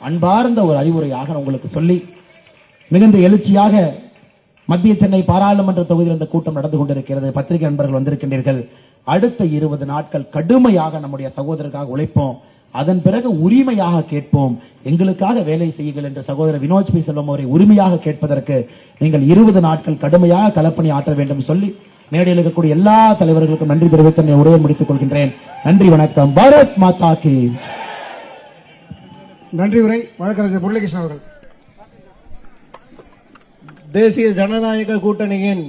அன்பார்ந்த ஒரு அறிவுரையாக உங்களுக்கு சொல்லி, மிகுந்த எழுச்சியாக மத்திய சென்னை பாராளுமன்ற தொகுதியில் இந்த கூட்டம் நடந்து கொண்டிருக்கிறது. பத்திரிகை நண்பர்கள் வந்திருக்கின்றீர்கள். அடுத்த 20 நாட்கள் கடுமையாக நம்முடைய சகோதரருக்காக உழைப்போம். அதன் பிறகு உரிமையாக கேட்போம், எங்களுக்காக வேலை செய்யுங்கள் என்று சகோதரர் வினோத் பி செல்வம் அவரை உரிமையாக கேட்பதற்கு நீங்கள் 20 நாட்கள் கடுமையாக களப்பணி ஆற்ற வேண்டும் சொல்லி மேடையில் இருக்கக்கூடிய எல்லா தலைவர்களுக்கும் நன்றி தெரிவித்து உரையை முடித்துக் கொள்கின்றேன். நன்றி, வணக்கம். பாரத் மாதா கி. நன்றி. உரை வழக்கறிஞர் முரளிகிருஷ்ணன் அவர்கள். தேசிய ஜனநாயக கூட்டணியின்